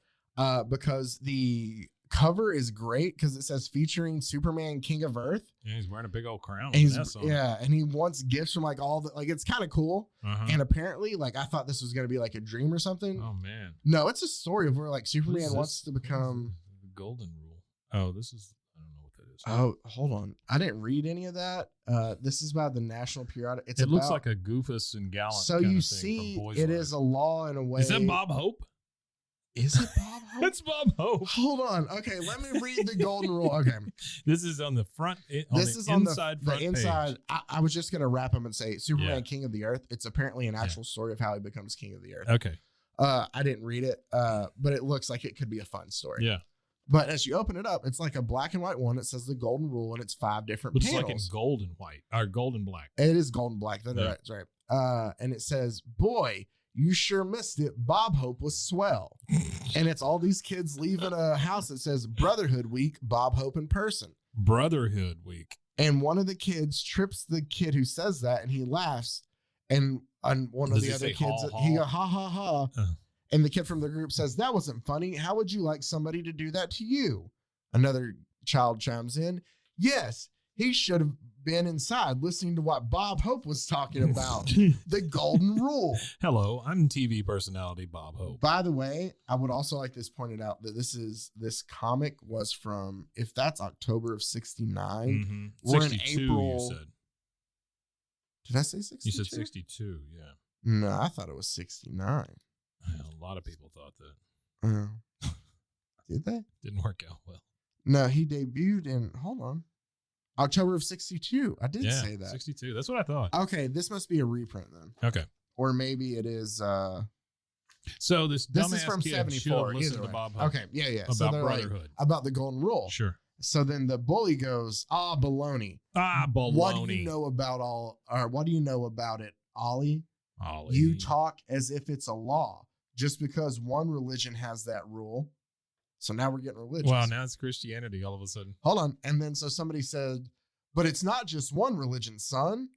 because the cover is great because it says featuring Superman, King of Earth. Yeah, he's wearing a big old crown. And with an S on it. and he wants gifts from like all the like it's kind of cool. And apparently, like I thought this was gonna be like a dream or something. Oh man. No, it's a story of where like Superman wants to What become. is this? The golden rule. Oh, this is I don't know what that is. Oh, hold on. I didn't read any of that. This is about the National Periodic. It looks like a Goofus and Gallant. So kind you of thing see, from Boys it Life. is a law in a way. Is that Bob Hope? Is it Bob Hope? It's Bob Hope. Hold on. Okay, let me read the golden rule. Okay, This is on the front. this is on inside the front inside. page. I was just gonna wrap him and say Superman, Yeah. King of the Earth. It's apparently an actual story of how he becomes King of the Earth. Okay. I didn't read it, but it looks like it could be a fun story. Yeah. But as you open it up, it's like a black and white one. It says the golden rule, and it's 5 different Looks panels. like in gold and white or gold and black. It is gold and black. That's Yeah. right. That's right. And it says, boy, you sure missed it. Bob Hope was swell. And it's all these kids leaving a house that says Brotherhood Week, Bob Hope in person. Brotherhood Week. And one of the kids trips the kid who says that, and he laughs. And one of Does the he other say, kids, "Ha, he ha"? go, ha, ha, ha. And the kid from the group says, that wasn't funny. How would you like somebody to do that to you? Another child chimes in, yes, he should have been inside listening to what Bob Hope was talking about. The golden rule. Hello, I'm TV personality Bob Hope. By the way, I would also like this pointed out that this comic was from, if that's October of 69, we're in 62, April. you said. Did I say 62? You said 62, yeah. No, I thought it was 69. Well, a lot of people thought that. Did they? Didn't work out well. No, he debuted in, hold on, October of 62. I did say that. 62. That's what I thought. Okay, this must be a reprint then. Okay. Or maybe it is So this this dumbass is from kid 74. should have listened either to way. Bob Hope Okay, yeah. about So they're like, brotherhood. about the golden rule. Sure. So then the bully goes, baloney. Baloney. What do you know about it, Ollie? Ollie. You talk as if it's a law. Just because one religion has that rule. So now we're getting religious. Wow, now it's Christianity all of a sudden. Hold on. And then so somebody said, but it's not just one religion, son.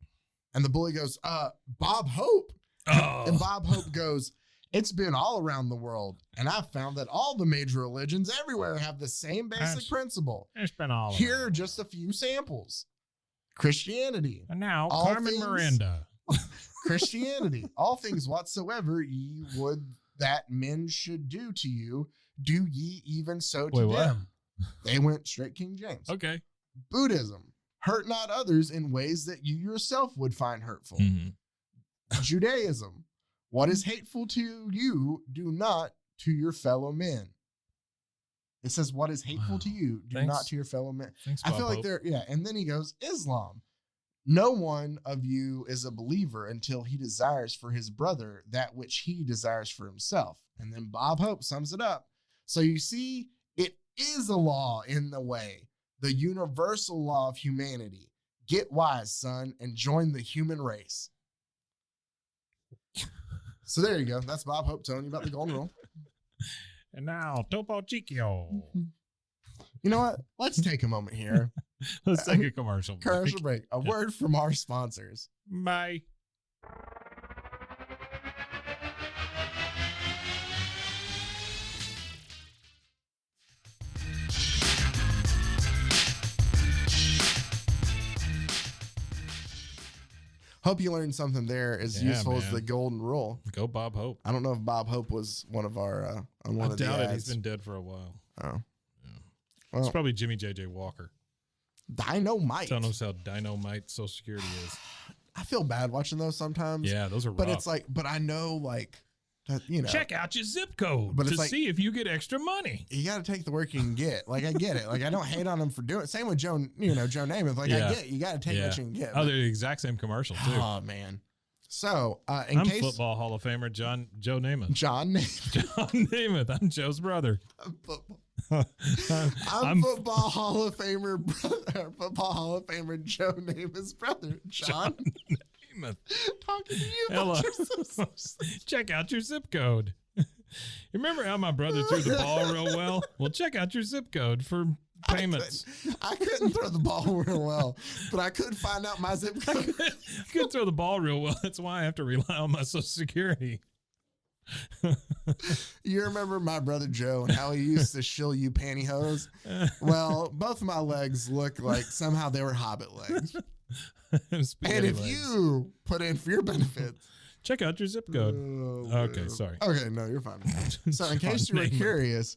And the bully goes, Bob Hope. Oh. And Bob Hope goes, it's been all around the world. And I've found that all the major religions everywhere have the same basic principle. It's been all Here are around. just a few samples. Christianity. And now, all Carmen things- Miranda. Christianity. All things whatsoever ye would that men should do to you, do ye even so to Wait, what? them. They went straight King James. Okay. Buddhism. Hurt not others in ways that you yourself would find hurtful. Mm-hmm. Judaism. What is hateful to you, do not to your fellow men. It says, what is hateful to you, do Thanks. not to your fellow men. Thanks, I Bob feel like Hope. they're, yeah. And then he goes, Islam. No one of you is a believer until he desires for his brother that which he desires for himself. And then Bob Hope sums it up. So you see, it is a law in the way, the universal law of humanity. Get wise, son, and join the human race. So there you go. That's Bob Hope telling you about the golden rule. And now, Topo Chiquio. You know what? Let's take a moment here. Let's take a commercial break. Commercial break. A word from our sponsors. Bye. Hope you learned something there as Yeah, useful as man. the golden rule. Go Bob Hope. I don't know if Bob Hope was one of our on one I of the doubt it. ads. He's been dead for a while. Oh, Yeah. well, It's probably Jimmy J.J. Walker. Dynamite. Telling us how dynamite Social Security is. I feel bad watching those sometimes. Yeah, those are rough. but it's like, but I know like that, you know. Check out your zip code But to it's like- see if you get extra money. You got to take the work you can get. Like I get it. Like I don't hate on him for doing it. Same with Joe Namath. Like Yeah. I get it. You got to take what you can get. Oh, they're the exact same commercial too. Oh man. So in I'm case football Hall of Famer Joe Namath. John Namath, John Namath. I'm Joe's brother. I'm football Hall of Famer brother. Football Hall of Famer Joe Namath's brother. John Namath. talking to you Hello. about your sister. Check out your zip code. You remember how my brother threw the ball real well? Well, check out your zip code for payments. I couldn't throw the ball real well, but I could find out my zip code. I could throw the ball real well. That's why I have to rely on my Social Security. You remember my brother Joe and how he used to shill you pantyhose? Well, both of my legs look like somehow they were hobbit legs. And Spaghetti if legs. you put in for your benefits, Check out your zip code. Okay, man. sorry. Okay, no, you're fine. So in John case you were Namath. curious,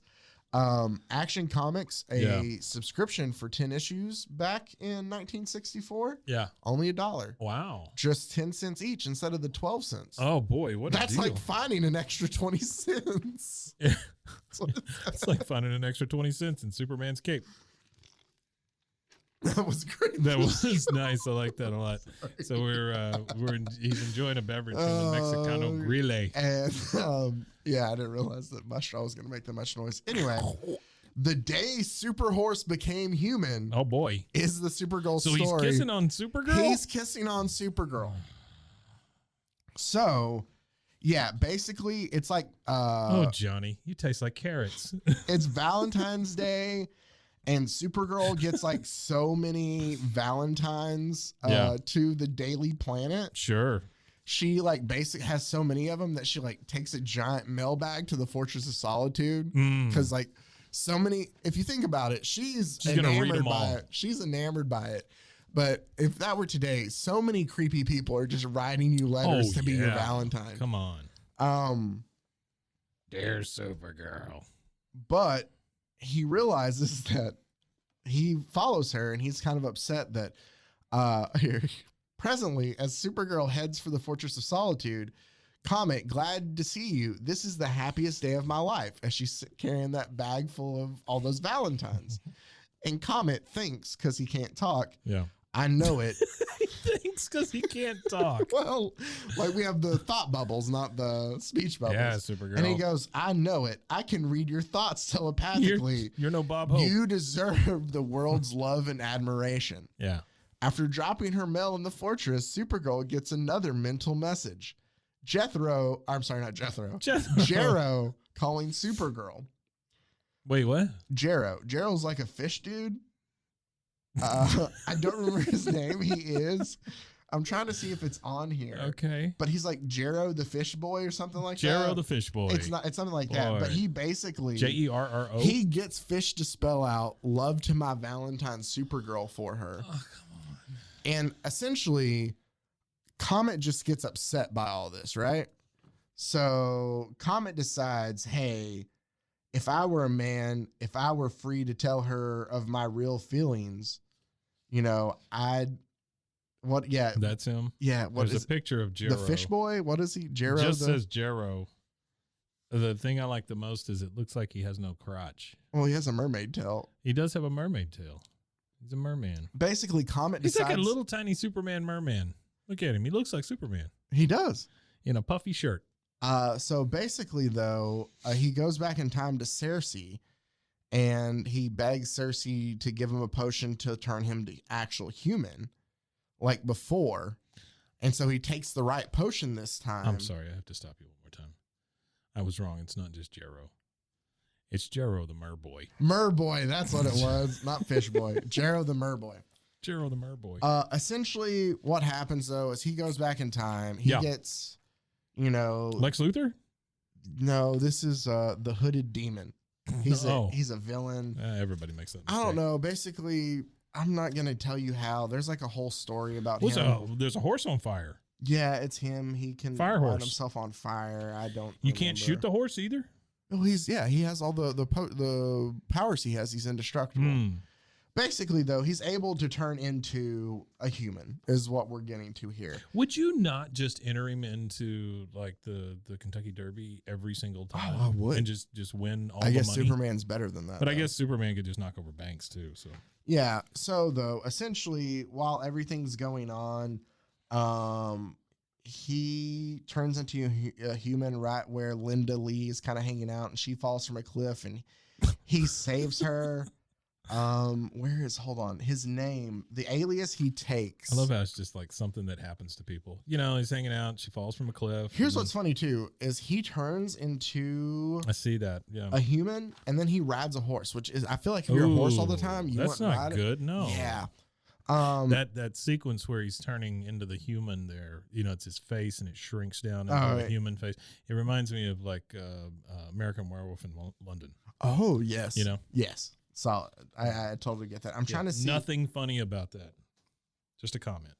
Action Comics, a Yeah. subscription for 10 issues back in 1964, Yeah. only $1. Wow. Just 10 cents each instead of the 12 cents. Oh boy, what That's a deal. like finding an extra 20 cents. Yeah. That's what- It's like finding an extra 20 cents in Superman's cape. that was great. That was nice. I like that a lot. So he's enjoying a beverage from the Mexicano Grille. And yeah, I didn't realize that my straw was going to make that much noise. Anyway, the day Super Horse became human Oh boy. is the Supergirl So story. he's kissing on Supergirl? He's kissing on Supergirl. So, yeah, basically, it's like Oh, Johnny, you taste like carrots. it's Valentine's Day, and Supergirl gets like so many Valentines Yeah. to the Daily Planet. Sure. She like has so many of them that she like takes a giant mail bag to the Fortress of Solitude because like so many. If you think about it, she's gonna read enamored them by all. it. She's enamored by it. But if that were today, so many creepy people are just writing you letters to be your yeah. Valentine. Come on. Dear Supergirl. But he realizes that he follows her and he's kind of upset that here presently as Supergirl heads for the Fortress of Solitude, Comet, glad to see you. This is the happiest day of my life as she's carrying that bag full of all those Valentines. And Comet thinks, because he can't talk, Yeah. I know it. He thinks because he can't talk. Well, like we have the thought bubbles, not the speech bubbles. Yeah, Supergirl. And he goes, I know it. I can read your thoughts telepathically. You're no Bob Hope. You deserve the world's love and admiration. Yeah. After dropping her mail in the fortress, Supergirl gets another mental message. Jethro calling Supergirl. Wait, what? Jarrow's like a fish dude. I don't remember his name. He is. I'm trying to see if it's on here. Okay. But he's like Jarrow the fish boy or something like that. Jarrow the fish boy. It's not. It's something like that. Boy. But he basically Jerro. he gets fish to spell out "Love to my Valentine Supergirl" for her. Oh, come on. And essentially, Comet just gets upset by all this, right? So Comet decides, hey, if I were a man, if I were free to tell her of my real feelings, you know, That's him. yeah, what There's is a picture of Jarrow. the fish boy? What is he? Jarrow? Just says Jarrow. The thing I like the most is it looks like he has no crotch. Well, he has a mermaid tail. He does have a mermaid tail. He's a merman. Basically, Comet He's decides like a little tiny Superman merman. Look at him. He looks like Superman he does. in a puffy shirt. So basically, though, he goes back in time to Cersei, and he begs Cersei to give him a potion to turn him to actual human, like before. And so he takes the right potion this time. I'm sorry. I have to stop you one more time. I was wrong. It's not just Jarrow. It's Jarrow the Merboy. Merboy, that's what it was, not fish boy. Jarrow the Merboy. Jarrow the Merboy. Essentially, what happens though is he goes back in time. He Yeah. gets, you know, Lex Luthor? no, this is the Hooded Demon. He's Oh. he's a villain. Everybody makes that I mistake. don't know. Basically, I'm not gonna tell you how. There's like a whole story about him. There's a horse on fire. Yeah, it's him. He can Fire light horse. himself on fire. I don't. You can't shoot the horse either. Oh, he has all the powers he has. He's indestructible. Basically, though, he's able to turn into a human, is what we're getting to here. Would you not just enter him into like the Kentucky Derby every single time? Oh, I would. And just win all the money? I guess Superman's better than that. But I guess Superman could just knock over banks too. So yeah. So though, essentially, while everything's going on, he turns into a human right where Linda Lee is kind of hanging out, and she falls from a cliff, and he saves her. Hold on, his name, the alias he takes. I love how it's just like something that happens to people. You know, he's hanging out, she falls from a cliff. Here's what's funny too, is he turns into I see that, yeah, a human, and then he rides a horse, which is, I feel like if you're a horse all the time, you that's wouldn't not ride good. it. No. Yeah. That sequence where he's turning into the human there, you know, it's his face and it shrinks down into the human face. It reminds me of like American Werewolf in London. Oh, yes. You know? Yes. Solid. I totally get that. I'm trying to see. Nothing funny about that. Just a comment.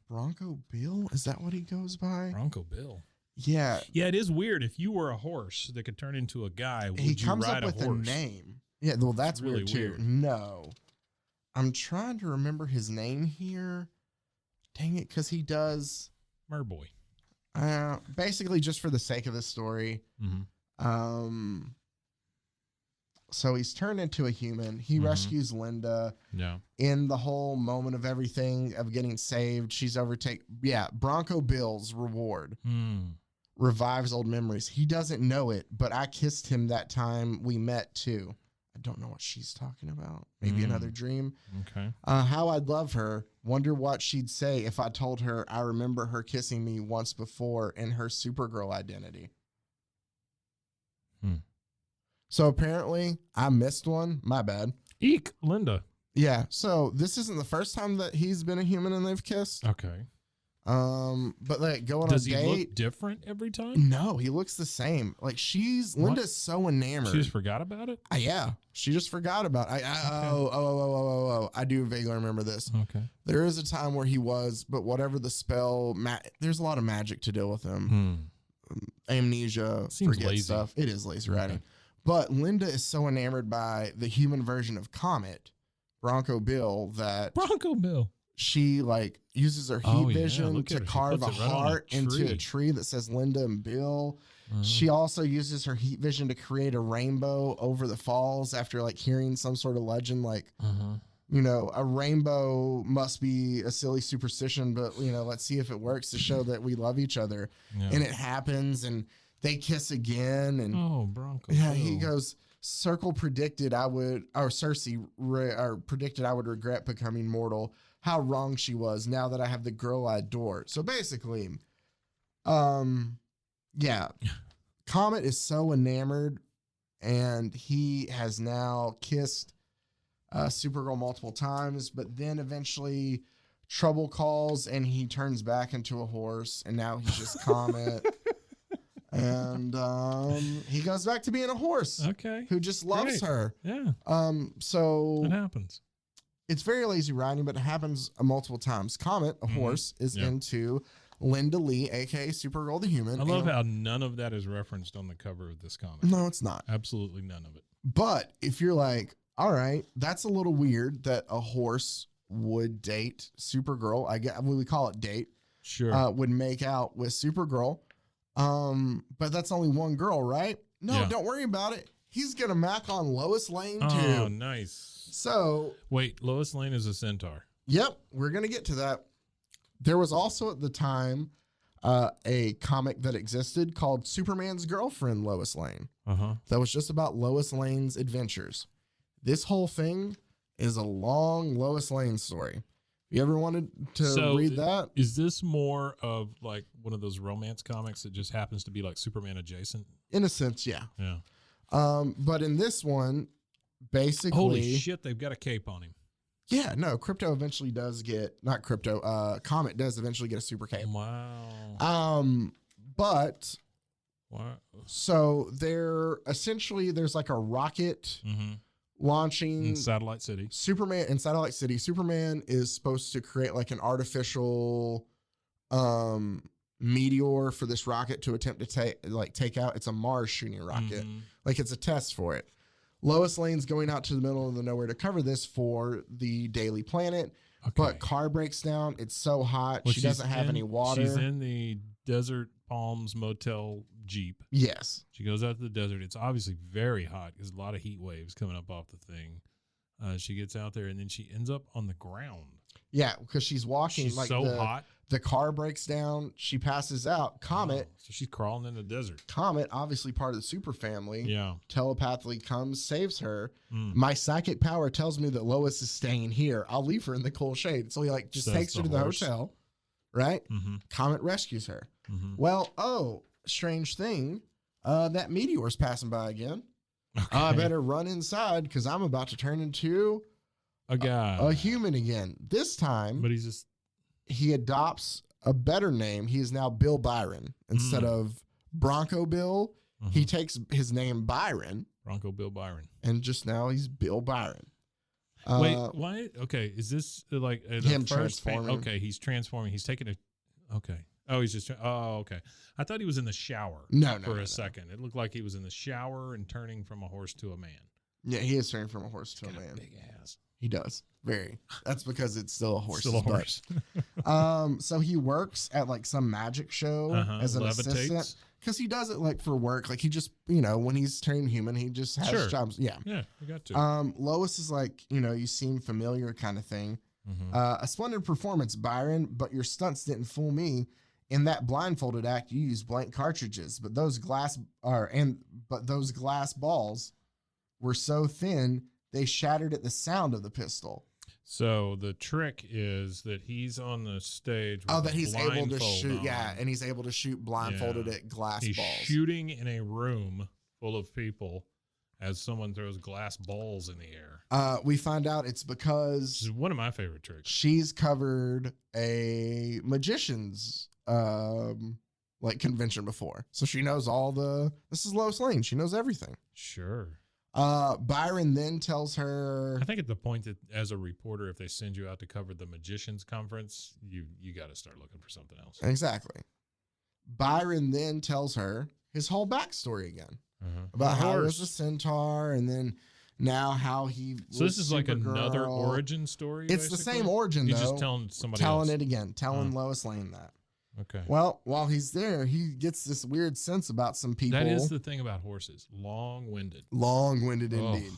Bronco Bill? Is that what he goes by? Bronco Bill. Yeah. Yeah, it is weird. If you were a horse that could turn into a guy, would he you comes ride up with a horse? a name. Yeah, well, that's really weird too. weird. No. I'm trying to remember his name here. Dang it, because he does. Merboy. Basically, just for the sake of the story. Mm-hmm. So he's turned into a human. He rescues Linda. Yeah. In the whole moment of everything of getting saved, she's Bronco Bill's reward revives old memories. He doesn't know it, but I kissed him that time we met too. I don't know what she's talking about. Maybe another dream. Okay. How I'd love her. Wonder what she'd say if I told her I remember her kissing me once before in her Supergirl identity. So apparently I missed one. My bad. Eek, Linda. Yeah. So this isn't the first time that he's been a human and they've kissed. Okay. But like going Does on a he date. look different every time? No, he looks the same. Like Linda's so enamored. She just forgot about it? Yeah. She just forgot about it. I do vaguely remember this. Okay. There is a time where he was, but whatever the spell, there's a lot of magic to deal with him. Amnesia, Seems forget lazy. stuff. It is lazy writing. But Linda is so enamored by the human version of Comet, Bronco Bill, that she like uses her heat vision to carve a heart into a tree that says Linda and Bill. She also uses her heat vision to create a rainbow over the falls after like hearing some sort of legend, like, you know, a rainbow must be a silly superstition, but you know, let's see if it works to show that we love each other. Yeah. And it happens, and they kiss again, and Bronco. Yeah, he goes, Circle predicted Cersei predicted I would regret becoming mortal. How wrong she was now that I have the girl I adore. So basically, yeah, Comet is so enamored, and he has now kissed Supergirl multiple times, but then eventually trouble calls and he turns back into a horse, and now he's just Comet. And he goes back to being a horse. Okay. Who just loves her. Yeah. So it happens. It's very lazy writing, but it happens multiple times. Comet, a horse, is into Linda Lee, aka Supergirl the Human. I love how none of that is referenced on the cover of this comic. No, it's not. Absolutely none of it. But if you're like, all right, that's a little weird that a horse would date Supergirl. I guess we call it date. Sure. Would make out with Supergirl. But that's only one girl, right? No, don't worry about it. He's gonna mac on Lois Lane too. Oh, nice. So wait, Lois Lane is a centaur. Yep, we're gonna get to that. There was also at the time a comic that existed called Superman's Girlfriend, Lois Lane. That was just about Lois Lane's adventures. This whole thing is a long Lois Lane story. You ever wanted to read that? Is this more of like one of those romance comics that just happens to be like Superman adjacent? In a sense, yeah. Yeah. But in this one, basically, holy shit, they've got a cape on him. Yeah, no, Crypto eventually does get, not Crypto, Comet does eventually get a super cape. Wow. But wow. So there's like a rocket launching In Satellite City. Superman in Satellite City. Superman is supposed to create like an artificial meteor for this rocket to attempt to take out. It's a Mars shooting rocket. Like it's a test for it. Lois Lane's going out to the middle of the nowhere to cover this for the Daily Planet. Okay. But car breaks down. It's so hot. She doesn't have any water. She's in the Desert Palms Motel Jeep. Yes. She goes out to the desert. It's obviously very hot because a lot of heat waves coming up off the thing. She gets out there and then she ends up on the ground. Yeah, because she's walking. She's like so hot. The car breaks down. She passes out. Comet. Oh, so she's crawling in the desert. Comet, obviously part of the super family. Yeah. Telepathically comes, saves her. My psychic power tells me that Lois is staying here. I'll leave her in the cool shade. So he like just takes her to the hotel. Right? Comet rescues her. Well, strange thing. That meteor's passing by again. Okay. I better run inside because I'm about to turn into a guy, a human again. This time, but he adopts a better name. He is now Bill Byron instead of Bronco Bill. He takes his name Byron. Bronco Bill Byron, and just now he's Bill Byron. Wait, why? Okay, is this like him transforming? Okay, he's transforming. He's taking a. Okay. Oh, he's just. Oh, okay. I thought he was in the shower. No, for a second, it looked like he was in the shower and turning from a horse to a man. Yeah, he is turning from a horse to a man. Big ass. He does. Very. That's because it's still a horse. Still a horse. So he works at like some magic show as an assistant because he does it like for work. Like he just, when he's turning human, he just has jobs. Yeah. Yeah, you got to. Lois is like, you seem familiar kind of thing. A splendid performance, Byron, but your stunts didn't fool me. In that blindfolded act, you used blank cartridges, but those glass balls were so thin they shattered at the sound of the pistol. So the trick is that he's on the stage. With that he's able to shoot. On. Yeah, and he's able to shoot blindfolded at glass balls. He's shooting in a room full of people as someone throws glass balls in the air. We find out it's because this is one of my favorite tricks. She's covered a magician's like convention before, so she knows this is Lois Lane. She knows everything. Sure. Byron then tells her, I think at the point that as a reporter, if they send you out to cover the magician's conference, you got to start looking for something else. Exactly. Byron then tells her his whole backstory again about how he was a centaur and then now how he so this is Supergirl. Like another origin story. It's basically the same origin. He's though, just telling somebody else. It again, telling Lois Lane that. Okay. Well, while he's there, he gets this weird sense about some people. That is the thing about horses. Long-winded. Long-winded indeed.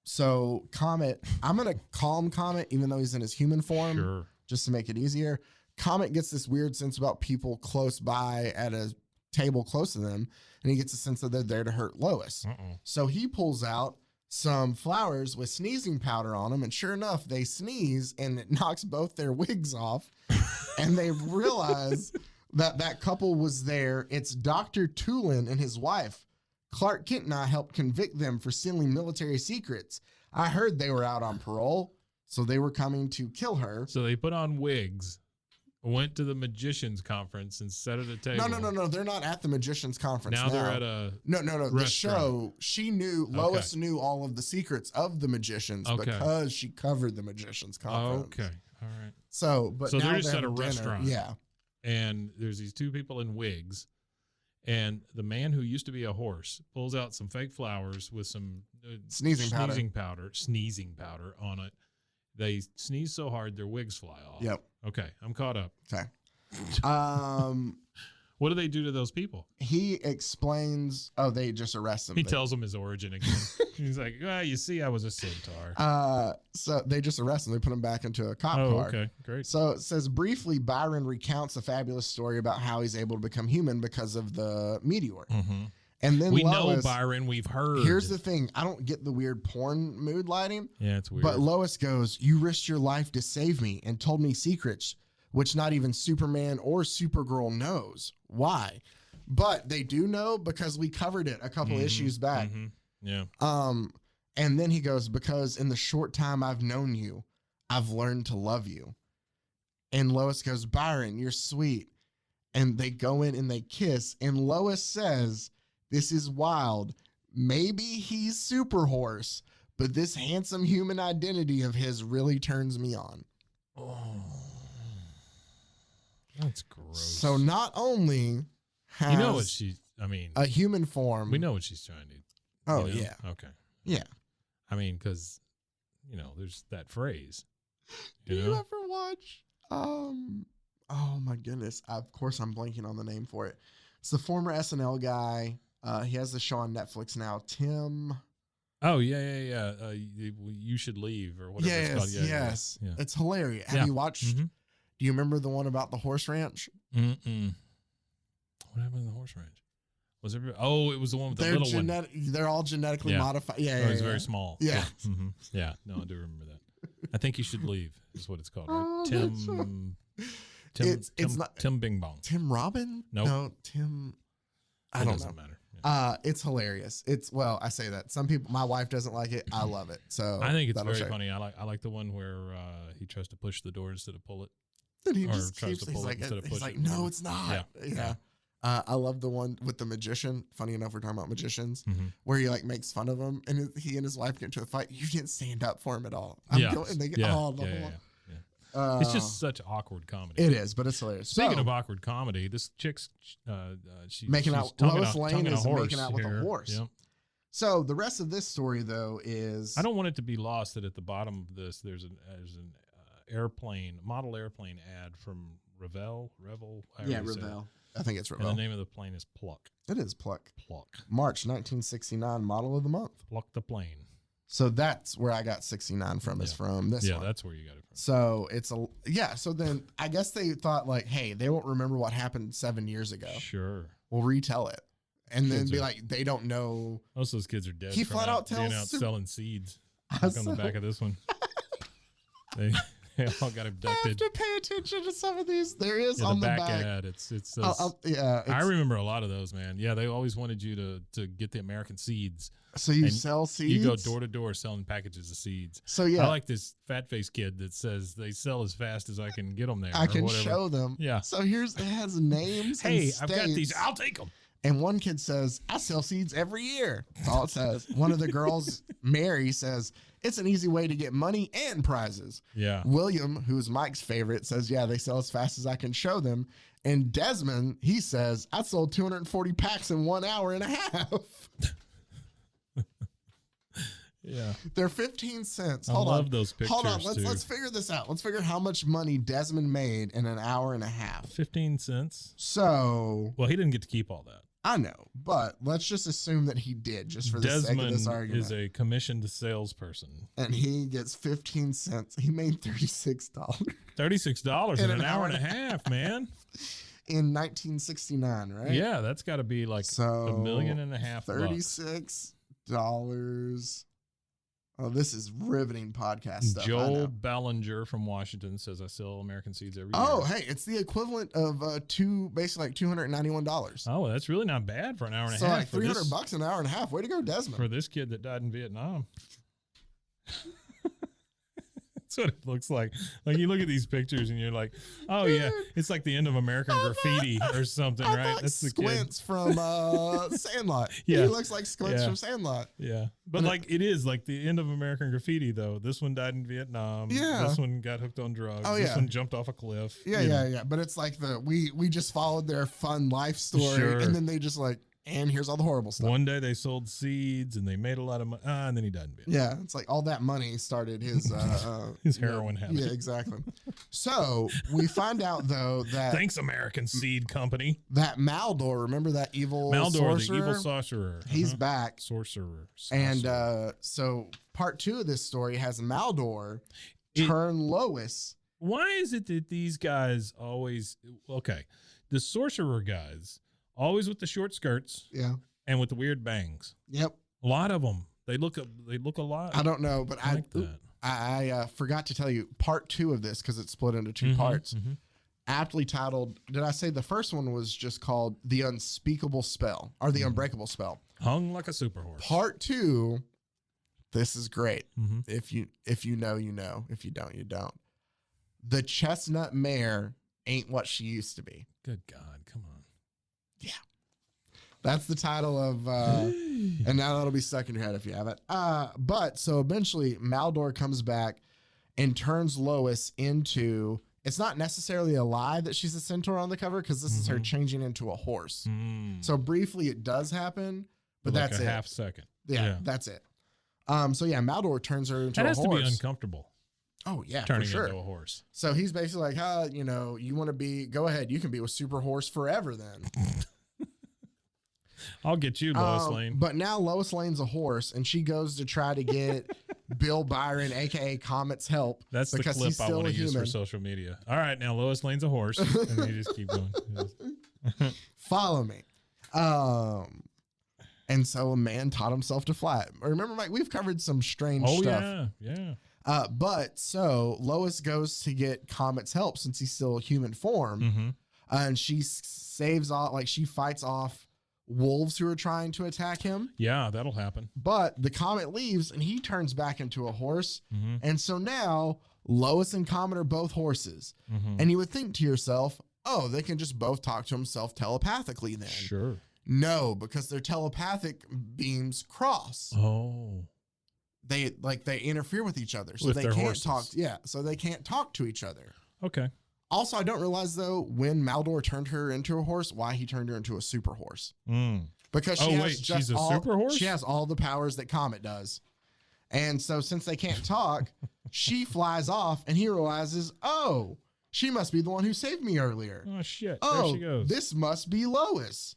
So Comet, I'm going to call him Comet, even though he's in his human form, just to make it easier. Comet gets this weird sense about people close by at a table close to them, and he gets a sense that they're there to hurt Lois. So he pulls out some flowers with sneezing powder on them, and sure enough, they sneeze, and it knocks both their wigs off. And they realize that couple was there. It's Dr. Tulin and his wife. Clark Kent and I helped convict them for stealing military secrets. I heard they were out on parole, so they were coming to kill her. So they put on wigs, went to the magician's conference and sat at a table. No. They're not at the magician's conference now. They're at a No. The show, she knew, Lois knew all of the secrets of the magicians because she covered the magician's conference. Okay. All right. So they're just at a restaurant. Yeah. And there's these two people in wigs. And the man who used to be a horse pulls out some fake flowers with some sneezing powder on it. They sneeze so hard their wigs fly off. Yep. Okay, I'm caught up. Okay. What do they do to those people? He explains. They just arrest him. He tells them his origin again. He's like, "Well, you see, I was a centaur." So they just arrest him. They put him back into a cop car. Okay, great. So it says briefly, Byron recounts a fabulous story about how he's able to become human because of the meteor. And then we Lois, know Byron. We've heard. Here's the thing: I don't get the weird porn mood lighting. Yeah, it's weird. But Lois goes, "You risked your life to save me and told me secrets which not even Superman or Supergirl knows. Why? But they do know because we covered it a couple issues back. Yeah. And then he goes, because in the short time I've known you, I've learned to love you." And Lois goes, "Byron, you're sweet." And they go in and they kiss. And Lois says, "This is wild. maybe he's Super Horse, but this handsome human identity of his really turns me on. Oh, that's gross. So not only has you know what she, I mean, a human form. we know what she's trying to. Oh, you know? yeah. Okay. Yeah. I mean, because, there's that phrase. Do you ever watch, oh my goodness. Of course, I'm blanking on the name for it. It's the former SNL guy. He has the show on Netflix now. Tim. Oh, yeah. You should leave or whatever it's called. Yes. Yeah. It's hilarious. Have you watched, do you remember the one about the horse ranch? Mm-mm. What happened in the horse ranch? Was it? Oh, it was the one with the little one. They're all genetically modified. Yeah, it was very small. Yeah. Mm-hmm. Yeah. No, I do remember that. I think you should leave is what it's called, right? Oh, Tim. It's not Tim Bing Bong. Tim Robin. Nope. No, Tim. I don't know. Doesn't matter. Yeah. It's hilarious. I say that some people. My wife doesn't like it. I love it. So I think it's very funny. I like the one where he tries to push the door instead of pull it. And he Or just tries keeps. to pull He's it like, instead of he's push like, it. no, it's not. Yeah. I love the one with the magician. Funny enough, we're talking about magicians, where he like makes fun of him, and he and his wife get into a fight. You didn't stand up for him at all. And they get it's just such awkward comedy. It is, but it's hilarious. Speaking of awkward comedy, this chick's she's making out. Lois Lane is making out with here. a horse. Yep. So the rest of this story, though, is I don't want it to be lost that at the bottom of this there's an model airplane ad from Revel. Revel. I think it's Revel. And the name of the plane is Pluck. It is Pluck. Pluck. March 1969, model of the month. Pluck the plane. So that's where I got 69 from. Is from this one. Yeah, that's where you got it from. So it's So then I guess they thought like, hey, they won't remember what happened 7 years ago. Sure. We'll retell it, and then be are, like, they don't know. Most of those kids are dead. He flat out tells being out selling seeds. I Look on the back of this one. They all got I abducted. have to pay attention to some of these. There is Yeah, on the the back back. ad. It's I remember a lot of those, man. Yeah, they always wanted you to get the American seeds. So you And sell seeds. You go door to door selling packages of seeds. So yeah, I like this fat faced kid that says they sell as fast as I can get them there. I or can whatever. show them. Yeah. So it has names. Hey, and I've got these. states. I'll take them. And one kid says, I sell seeds every year. That's all it says. One of the girls, Mary, says, it's an easy way to get money and prizes. Yeah. William, who's Mike's favorite, says, yeah, they sell as fast as I can show them. And Desmond, he says, I sold 240 packs in 1 hour and a half. Yeah. They're 15 cents. I love those pictures. Hold on. too. Let's figure this out. Let's figure how much money Desmond made in an hour and a half. 15 cents. So, Well, he didn't get to keep all that. I know, but let's just assume that he did, just for the sake of this argument. Is a commissioned salesperson. And he gets 15 cents. He made $36. $36 in an hour and a half, man. In 1969, right? Yeah, that's got to be like $1.5 million. $36. Oh, this is riveting podcast stuff. Joel Ballinger from Washington says, I sell American seeds every year. Oh, hey, it's the equivalent of basically like $291. Oh, that's really not bad for an hour and a So half. like $300 an hour and a half. Way to go, Desmond. For this kid that died in Vietnam. That's what it looks like. Like you look at these pictures and you're like, oh yeah, it's like the end of American Graffiti or something, right? That's the Squints from Sandlot. Yeah. He looks like Squints from Sandlot. Yeah. But like it is like the end of American Graffiti though. This one died in Vietnam. Yeah. This one got hooked on drugs. Oh, This yeah. one jumped off a cliff. Yeah. But it's like we just followed their fun life story, Sure. and then they just like, and here's all the horrible stuff. One day they sold seeds and they made a lot of money. And then he died in Vietnam. Yeah, it's like all that money started his His heroin habit. Yeah, exactly. So we find out though that Thanks, American Seed Company. that Maldor, remember that evil Maldor, sorcerer? the evil sorcerer. He's back. Sorcerer. And so part 2 of this story has Maldor turn Lois. Why is it that these guys always the sorcerer guys always with the short skirts and with the weird bangs? Yep. A lot of them. They look a lot. I don't know, but like that. I forgot to tell you part 2 of this because it's split into 2 parts. Aptly titled. Did I say the first one was just called The Unspeakable Spell or The Unbreakable Spell? Hung like a super horse. Part 2. This is great. If you know, you know. If you don't, you don't. The chestnut mare ain't what she used to be. Good God, come on. Yeah. That's the title of, and now that'll be stuck in your head if you haven't. But so eventually Maldor comes back and turns Lois into, it's not necessarily a lie that she's a centaur on the cover because this is her changing into a horse. So briefly it does happen, but like that's a it. half second. Yeah, that's it. So yeah, Maldor turns her into a horse. That has to be uncomfortable. Oh yeah, turning for sure. into a horse. So he's basically like, you know, you want to be, go ahead. You can be with Super Horse forever then. I'll get you, Lois Lane. But now Lois Lane's a horse and she goes to try to get Bill Byron, aka Comet's help. That's the because clip he's I still want a to use human. for social media. All right, now Lois Lane's a horse. And you just keep going. Follow me. And so a man taught himself to fly. Remember, Mike, we've covered some strange stuff. Yeah. But so Lois goes to get Comet's help since he's still human form. And she saves off, like she fights off wolves who are trying to attack him. Yeah, that'll happen. But the Comet leaves and he turns back into a horse. And so now Lois and Comet are both horses. And you would think to yourself, oh, they can just both talk to himself telepathically then. Sure. No, because their telepathic beams cross. Oh. They interfere with each other. So With they their can't horses. talk. Yeah. So they can't talk to each other. Okay. Also, I don't realize though, when Maldor turned her into a horse, why he turned her into a super horse. Because she has just she's a all, super horse? She has all the powers that Comet does. And so since they can't talk, she flies off and he realizes, oh, she must be the one who saved me earlier. Oh, shit. Oh, there she goes. this must be Lois.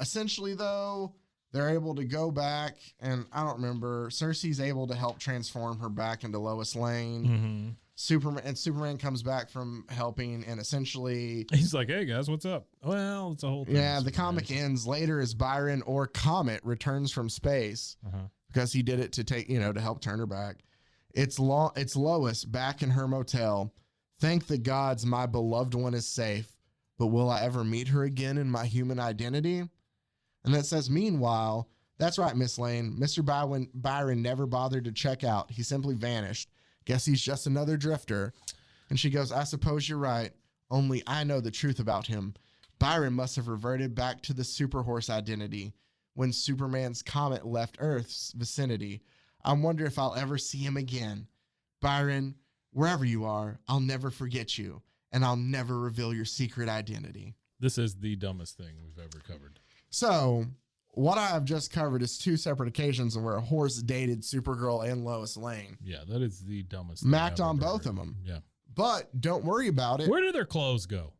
Essentially though, they're able to go back and I don't remember, Cersei's able to help transform her back into Lois Lane. Superman comes back from helping and essentially He's like, hey guys, what's up? Well, it's a whole thing. yeah, the comic ends later as Byron or Comet returns from space because he did it to take, to help turn her back. It's Lois back in her motel. Thank the gods my beloved one is safe, but will I ever meet her again in my human identity? And that says, meanwhile, that's right, Miss Lane. Mr. Byron never bothered to check out. He simply vanished. Guess he's just another drifter. And she goes, I suppose you're right. Only I know the truth about him. Byron must have reverted back to the super horse identity when Superman's comet left Earth's vicinity. I wonder if I'll ever see him again. Byron, wherever you are, I'll never forget you, and I'll never reveal your secret identity. This is the dumbest thing we've ever covered. So what I have just covered is two separate occasions where a horse dated Supergirl and Lois Lane. Yeah, that is the dumbest thing. Macked I've on ever both heard. of them. Yeah. But don't worry about it. Where do their clothes go?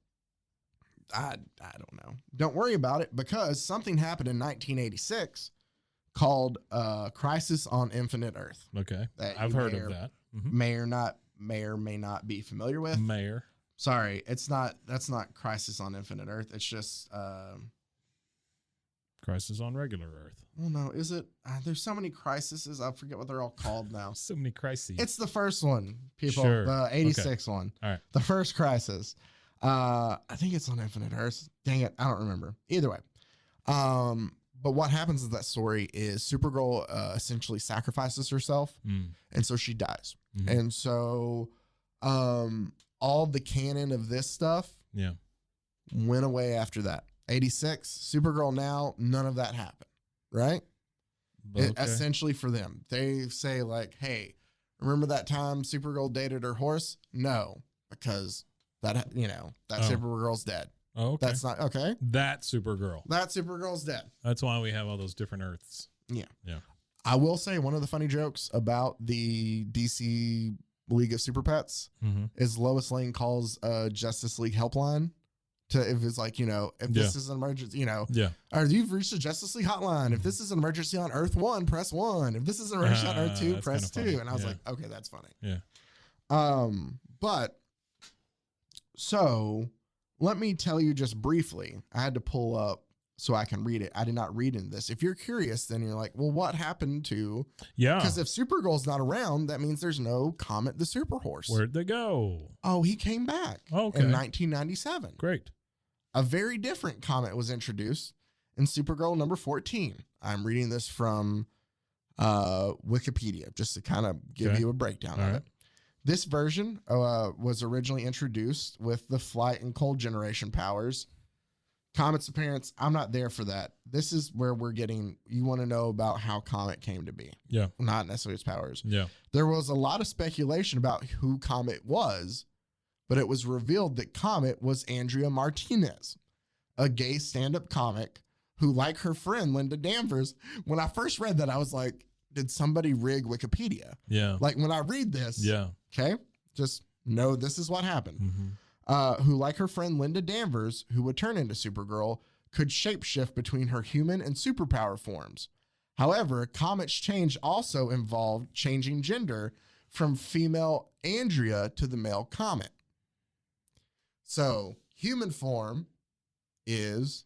I don't know. Don't worry about it because something happened in 1986 called Crisis on Infinite Earth. Okay. That I've you heard of that. May or may not be familiar with. Mayor. Sorry, that's not Crisis on Infinite Earth. It's just Crisis on regular Earth. well, no, is it? There's so many crises. I forget what they're all called now. So many crises. It's the first one, people. Sure. The 86 one. All right. The first crisis. I think it's on Infinite Earth. Dang it, I don't remember. Either way. But what happens in that story is Supergirl essentially sacrifices herself, and so she dies. And so all the canon of this stuff went away after that. 86, Supergirl now, none of that happened, right? Essentially for them. They say like, hey, remember that time Supergirl dated her horse? No, because that Supergirl's dead. Oh, okay. That's not okay. That Supergirl. That Supergirl's dead. That's why we have all those different Earths. Yeah. Yeah. I will say one of the funny jokes about the DC League of Super Pets is Lois Lane calls Justice League helpline to, if it's like, if this is an emergency, or you've reached the Justice League hotline. If this is an emergency on Earth 1, press 1. If this is an emergency on Earth 2, press 2. Funny. And I was like, okay, that's funny. Yeah. But so let me tell you just briefly, I had to pull up so I can read it. I did not read in this. If you're curious, then you're like, well, what happened to, because if Supergirl's not around, that means there's no Comet the Super Horse. Where'd they go? Oh, he came back in 1997. Great. A very different Comet was introduced in Supergirl number 14. I'm reading this from Wikipedia just to kind of give you a breakdown of it. This version was originally introduced with the flight and cold generation powers Comet's appearance, I'm not there for that. This is where you want to know about how Comet came to be. Yeah. Not necessarily his powers. Yeah. There was a lot of speculation about who Comet was, but it was revealed that Comet was Andrea Martinez, a gay stand-up comic who, like her friend Linda Danvers, when I first read that, I was like, did somebody rig Wikipedia? Yeah. Like when I read this, okay, just know this is what happened. Who, like her friend Linda Danvers, who would turn into Supergirl, could shapeshift between her human and superpower forms. However, Comet's change also involved changing gender from female Andrea to the male Comet. So, human form is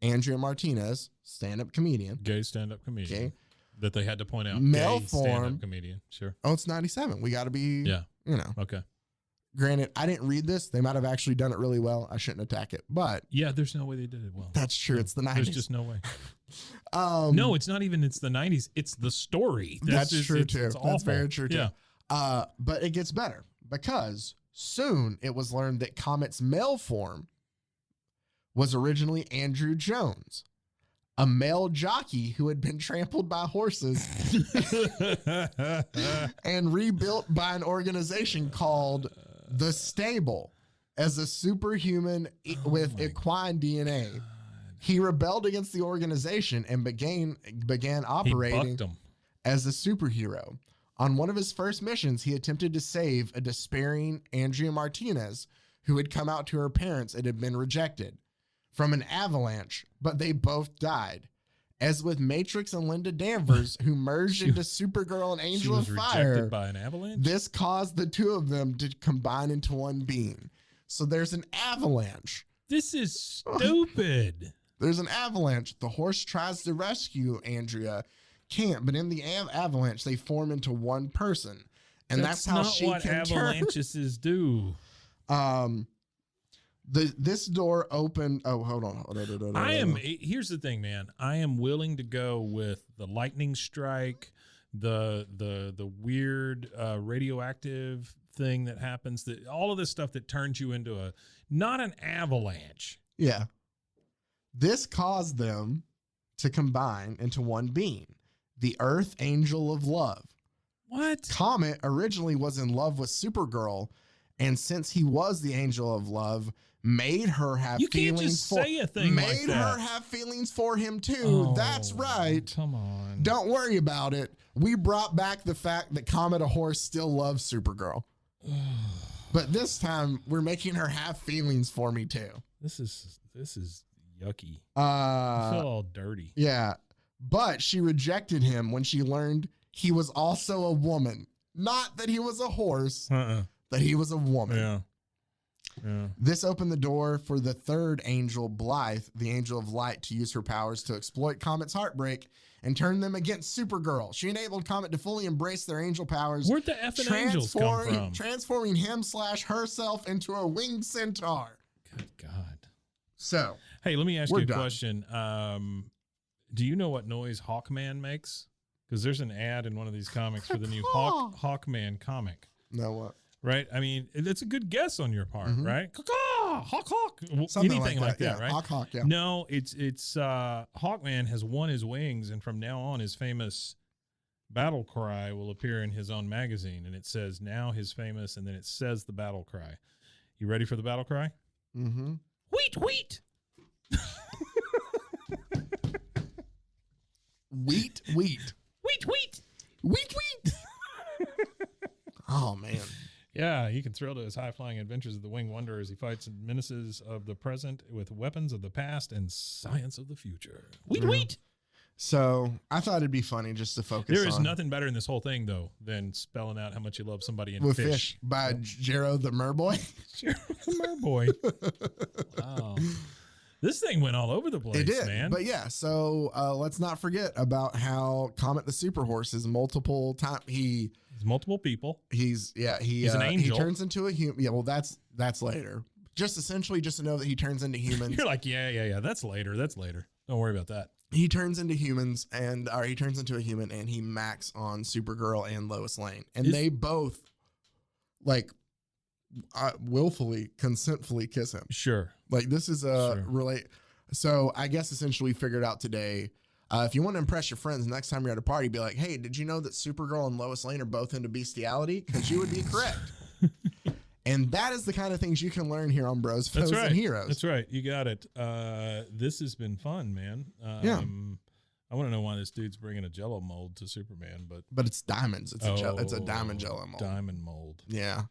Andrea Martinez, stand-up comedian. Gay stand-up comedian. Okay. That they had to point out. Male gay form. stand-up comedian. Sure. Oh, it's 97. We got to be, Okay. Granted, I didn't read this. They might have actually done it really well. I shouldn't attack it, but yeah, there's no way they did it well. That's true. It's the 90s. There's just no way. No, it's not even. It's the 90s. It's the story. That's true too. It's That's very true too. Yeah. But it gets better because soon it was learned that Comet's male form was originally Andrew Jones, a male jockey who had been trampled by horses and rebuilt by an organization called The Stable as a superhuman with equine DNA. God. He rebelled against the organization and began operating as a superhero. On one of his first missions, he attempted to save a despairing Andrea Martinez, who had come out to her parents and had been rejected, from an avalanche, but they both died. As with Matrix and Linda Danvers, who merged into Supergirl and Angel of Fire, rejected by an avalanche? This caused the two of them to combine into one being. So there's an avalanche. This is stupid. There's an avalanche. The horse tries to rescue Andrea, can't, but in the avalanche, they form into one person. And that's how she not can what avalanches do. This door opened. Oh, hold on. Here's the thing, man. I am willing to go with the lightning strike, the weird radioactive thing that happens, that all of this stuff that turns you into not an avalanche. Yeah. This caused them to combine into one being, the Earth Angel of Love. What? Comet originally was in love with Supergirl, and since he was the Angel of Love, made her have feelings for her have feelings for him too. Oh, that's right. Come on. Don't worry about it. We brought back the fact that Comet a horse still loves Supergirl. But this time we're making her have feelings for me too. This is yucky. I feel all dirty. Yeah. But she rejected him when she learned he was also a woman. Not that he was a horse, that he was a woman. Yeah. Yeah. This opened the door for the third angel, Blythe, the angel of light, to use her powers to exploit Comet's heartbreak and turn them against Supergirl. She enabled Comet to fully embrace their angel powers. Where'd the effing angels come from? Transforming him/herself into a winged centaur. Good God. So, hey, let me ask you a question. Do you know what noise Hawkman makes? Because there's an ad in one of these comics for the new Hawkman comic. No, what? Right? I mean, it's a good guess on your part, right? Hawk, Something anything like that, yeah. right? Hawk, yeah. No, it's Hawkman has won his wings, and from now on, his famous battle cry will appear in his own magazine, and it says now his famous, and then it says the battle cry. You ready for the battle cry? Mm-hmm. Wheat, wheat. Wheat, wheat. Wheat, wheat. Wheat, wheat. Oh, man. Yeah, he can thrill to his high-flying adventures of the Winged Wonder as he fights menaces of the present with weapons of the past and science of the future. Wheat, wheat. So I thought it'd be funny just to focus on. There is nothing better in this whole thing, though, than spelling out how much you love somebody in with fish. By Jero the Merboy. Jero the Merboy. Wow. This thing went all over the place, it did, man. But yeah, so let's not forget about how Comet the Super Horse is multiple times. He's multiple people. He's an angel. He turns into a human. Yeah, well, that's later. Just essentially just to know that he turns into humans. You're like, yeah. That's later. Don't worry about that. He turns into humans, he turns into a human, and he macks on Supergirl and Lois Lane, and they both willfully, consentfully kiss him. Sure. Like this is So I guess essentially we figured out today, if you want to impress your friends, next time you're at a party, be like, hey, did you know that Supergirl and Lois Lane are both into bestiality? Because you would be correct. And that is the kind of things you can learn here on Bros, Foes, and Heroes. That's right. You got it. This has been fun, man. Yeah. I want to know why this dude's bringing a Jello mold to Superman, but it's diamonds. It's a diamond Jello mold. Diamond mold. Yeah.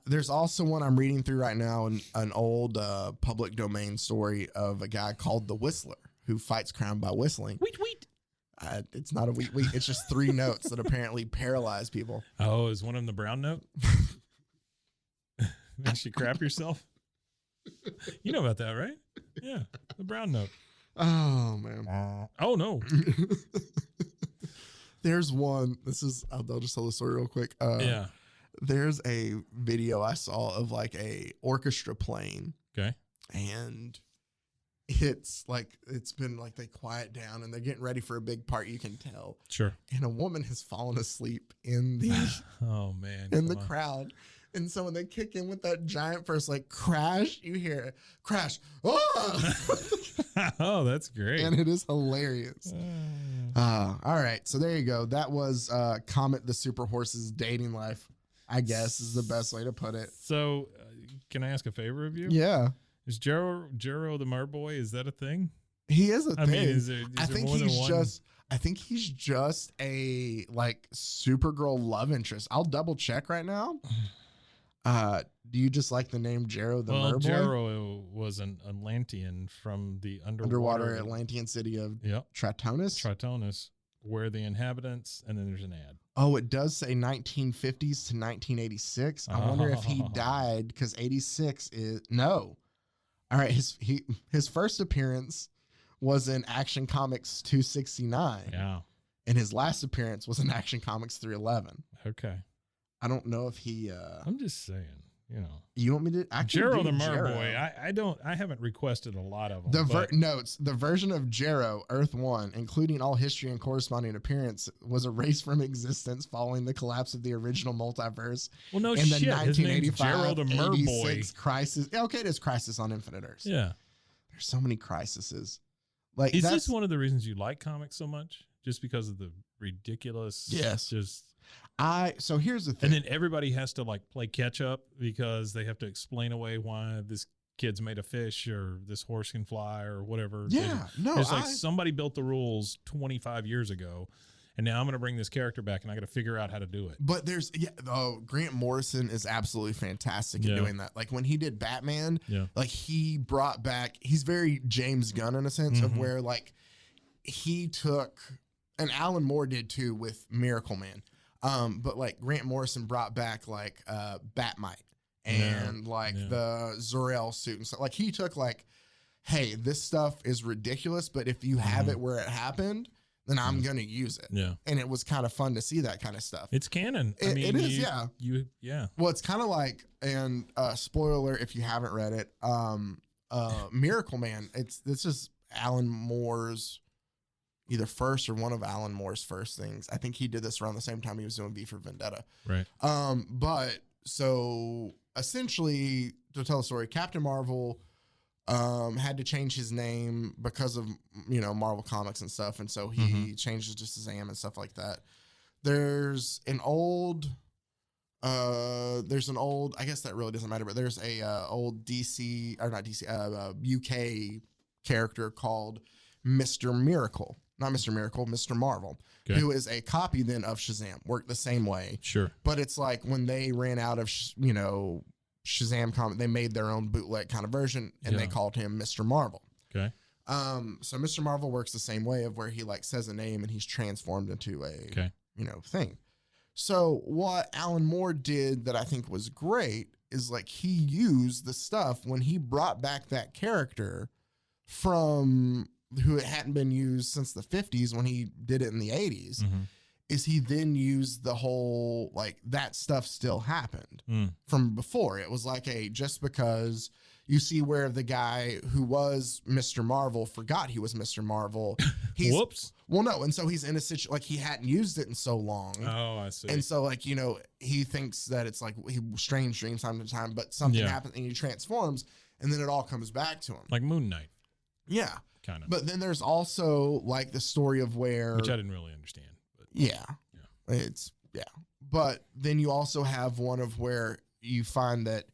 There's also one I'm reading through right now, an old public domain story of a guy called the Whistler who fights crime by whistling. Weet, weet. It's not a weet, weet. It's just 3 notes that apparently paralyze people. Oh, is one of them the brown note? Makes you crap yourself? You know about that, right? Yeah, the brown note. Oh, man. Oh, no. There's one. I'll just tell the story real quick. Yeah. There's a video I saw of like a orchestra playing. Okay. And it's been like they quiet down and they're getting ready for a big part, you can tell. Sure. And a woman has fallen asleep in the oh man. in the crowd. And so when they kick in with that giant first like crash, you hear crash. Oh, oh, that's great. And it is hilarious. All right. So there you go. That was Comet the Super Horse's dating life, I guess is the best way to put it. So can I ask a favor of you? Yeah. Is Jero the Merboy? Is that a thing? He is a thing. I mean, is there more than one? I think he's just a like Supergirl love interest. I'll double check right now. Do you just like the name Jero the Merboy? Jero was an Atlantean from the underwater Atlantean city of yep. Tritonis, where the inhabitants, and then there's an ad. Oh, it does say 1950s to 1986. I wonder if he died because 86 is no. All right, his first appearance was in Action Comics 269. Yeah. And his last appearance was in Action Comics 311. Okay. I don't know if he I'm just saying, you know. You want me to Jero the Merboy. I haven't requested a lot of them. The version of Jero, Earth 1, including all history and corresponding appearance, was erased from existence following the collapse of the original multiverse. Well, no in shit. The 1985 Jero the Merboy crisis. Okay, it is Crisis on Infinite Earths. Yeah. There's so many crises. Like, is this one of the reasons you like comics so much? Just because of the ridiculous? Yes. So here's the thing. And then everybody has to like play catch up because they have to explain away why this kid's made a fish or this horse can fly or whatever. Yeah. It's like somebody built the rules 25 years ago. And now I'm going to bring this character back and I got to figure out how to do it. But Grant Morrison is absolutely fantastic at doing that. Like when he did Batman, like he brought back, he's very James Gunn in a sense of where like he took, and Alan Moore did too with Miracle Man. But like Grant Morrison brought back like Batmite and the Zor-El suit and stuff. Like he took like, hey, this stuff is ridiculous, but if you have it where it happened, then I'm gonna use it. Yeah. And it was kind of fun to see that kind of stuff. It's canon. It is, yeah. Well, it's kind of like, and spoiler alert if you haven't read it, Miracle Man, it's just Alan Moore's either first or one of Alan Moore's first things. I think he did this around the same time he was doing V for Vendetta. Right. But so essentially to tell the story, Captain Marvel had to change his name because of, Marvel Comics and stuff. And so he changed it to Shazam and stuff like that. There's an old, I guess that really doesn't matter, but there's a old UK character called Mr. Miracle. Not Mr. Miracle, Mr. Marvel, who is a copy then of Shazam. Worked the same way. Sure. But it's like when they ran out of, Shazam comic, they made their own bootleg kind of version and they called him Mr. Marvel. Okay. So Mr. Marvel works the same way of where he like says a name and he's transformed into a, thing. So what Alan Moore did that I think was great is like he used the stuff when he brought back that character from who it hadn't been used since the 50s when he did it in the 80s, is he then used the whole, like, that stuff still happened from before. It was like just because you see where the guy who was Mr. Marvel forgot he was Mr. Marvel. Whoops. Well, no. And so he's in a situation, like he hadn't used it in so long. Oh, I see. And so like, he thinks that it's like strange dreams time to time, but something happens and he transforms and then it all comes back to him. Like Moon Knight. Yeah. Kind of. But then there's also like the story of where, Which I didn't really understand. But yeah. But then you also have one of where you find that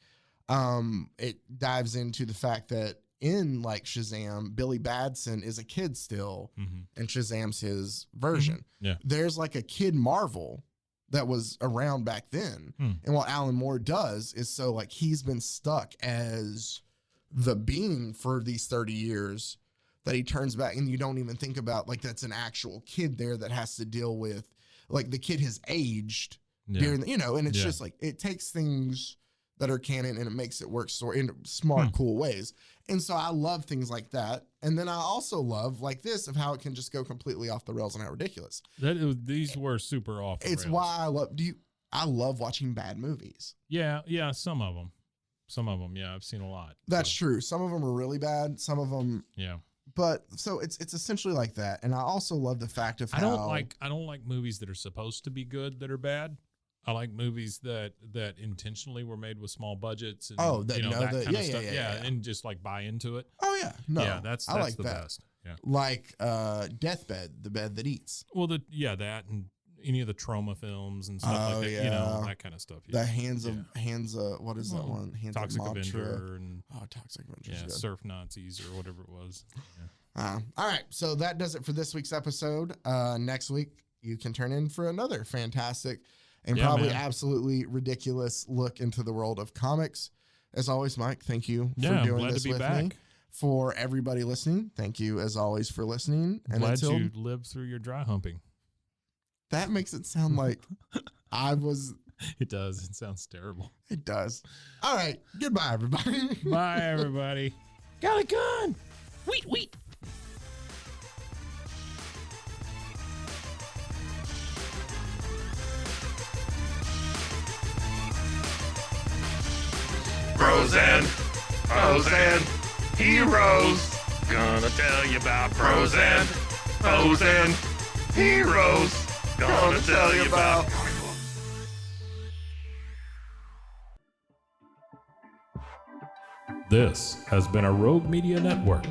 it dives into the fact that in like Shazam, Billy Batson is a kid still, and Shazam's his version. Yeah. There's like a Kid Marvel that was around back then. And what Alan Moore does is so like he's been stuck as the being for these 30 years that he turns back, and you don't even think about like that's an actual kid there that has to deal with like the kid has aged during the, and it's just like it takes things that are canon and it makes it work so in smart, cool ways. And so I love things like that. And then I also love like this of how it can just go completely off the rails and how ridiculous. These were super off the It's rails. why I love watching bad movies. Yeah, some of them. Yeah, I've seen a lot. That's true. Some of them are really bad. Some of them, yeah. But so it's essentially like that. And I also love the fact of how I don't like movies that are supposed to be good that are bad. I like movies that intentionally were made with small budgets and that kind of stuff. Yeah, and just like buy into it. Oh yeah, no, yeah, that's like the that. best. Yeah, like Deathbed, the bed that eats. Well, that and any of the trauma films and stuff like that. That kind of stuff. Yeah. The hands of what is that one? Hands Toxic of Avenger and Toxic Avenger. Yeah, Surf Nazis or whatever it was. Yeah. All right, so that does it for this week's episode. Next week you can turn in for another fantastic and probably absolutely ridiculous look into the world of comics. As always, Mike, thank you for doing this with me. For everybody listening, thank you as always for listening. And glad you lived through your dry humping. That makes it sound like I was. It does. It sounds terrible. It does. All right. Goodbye, everybody. Bye, everybody. Got a gun. Wheat. Pros and heroes. Gonna tell you about pros and heroes. Gonna tell you about. This has been a Rogue Media Network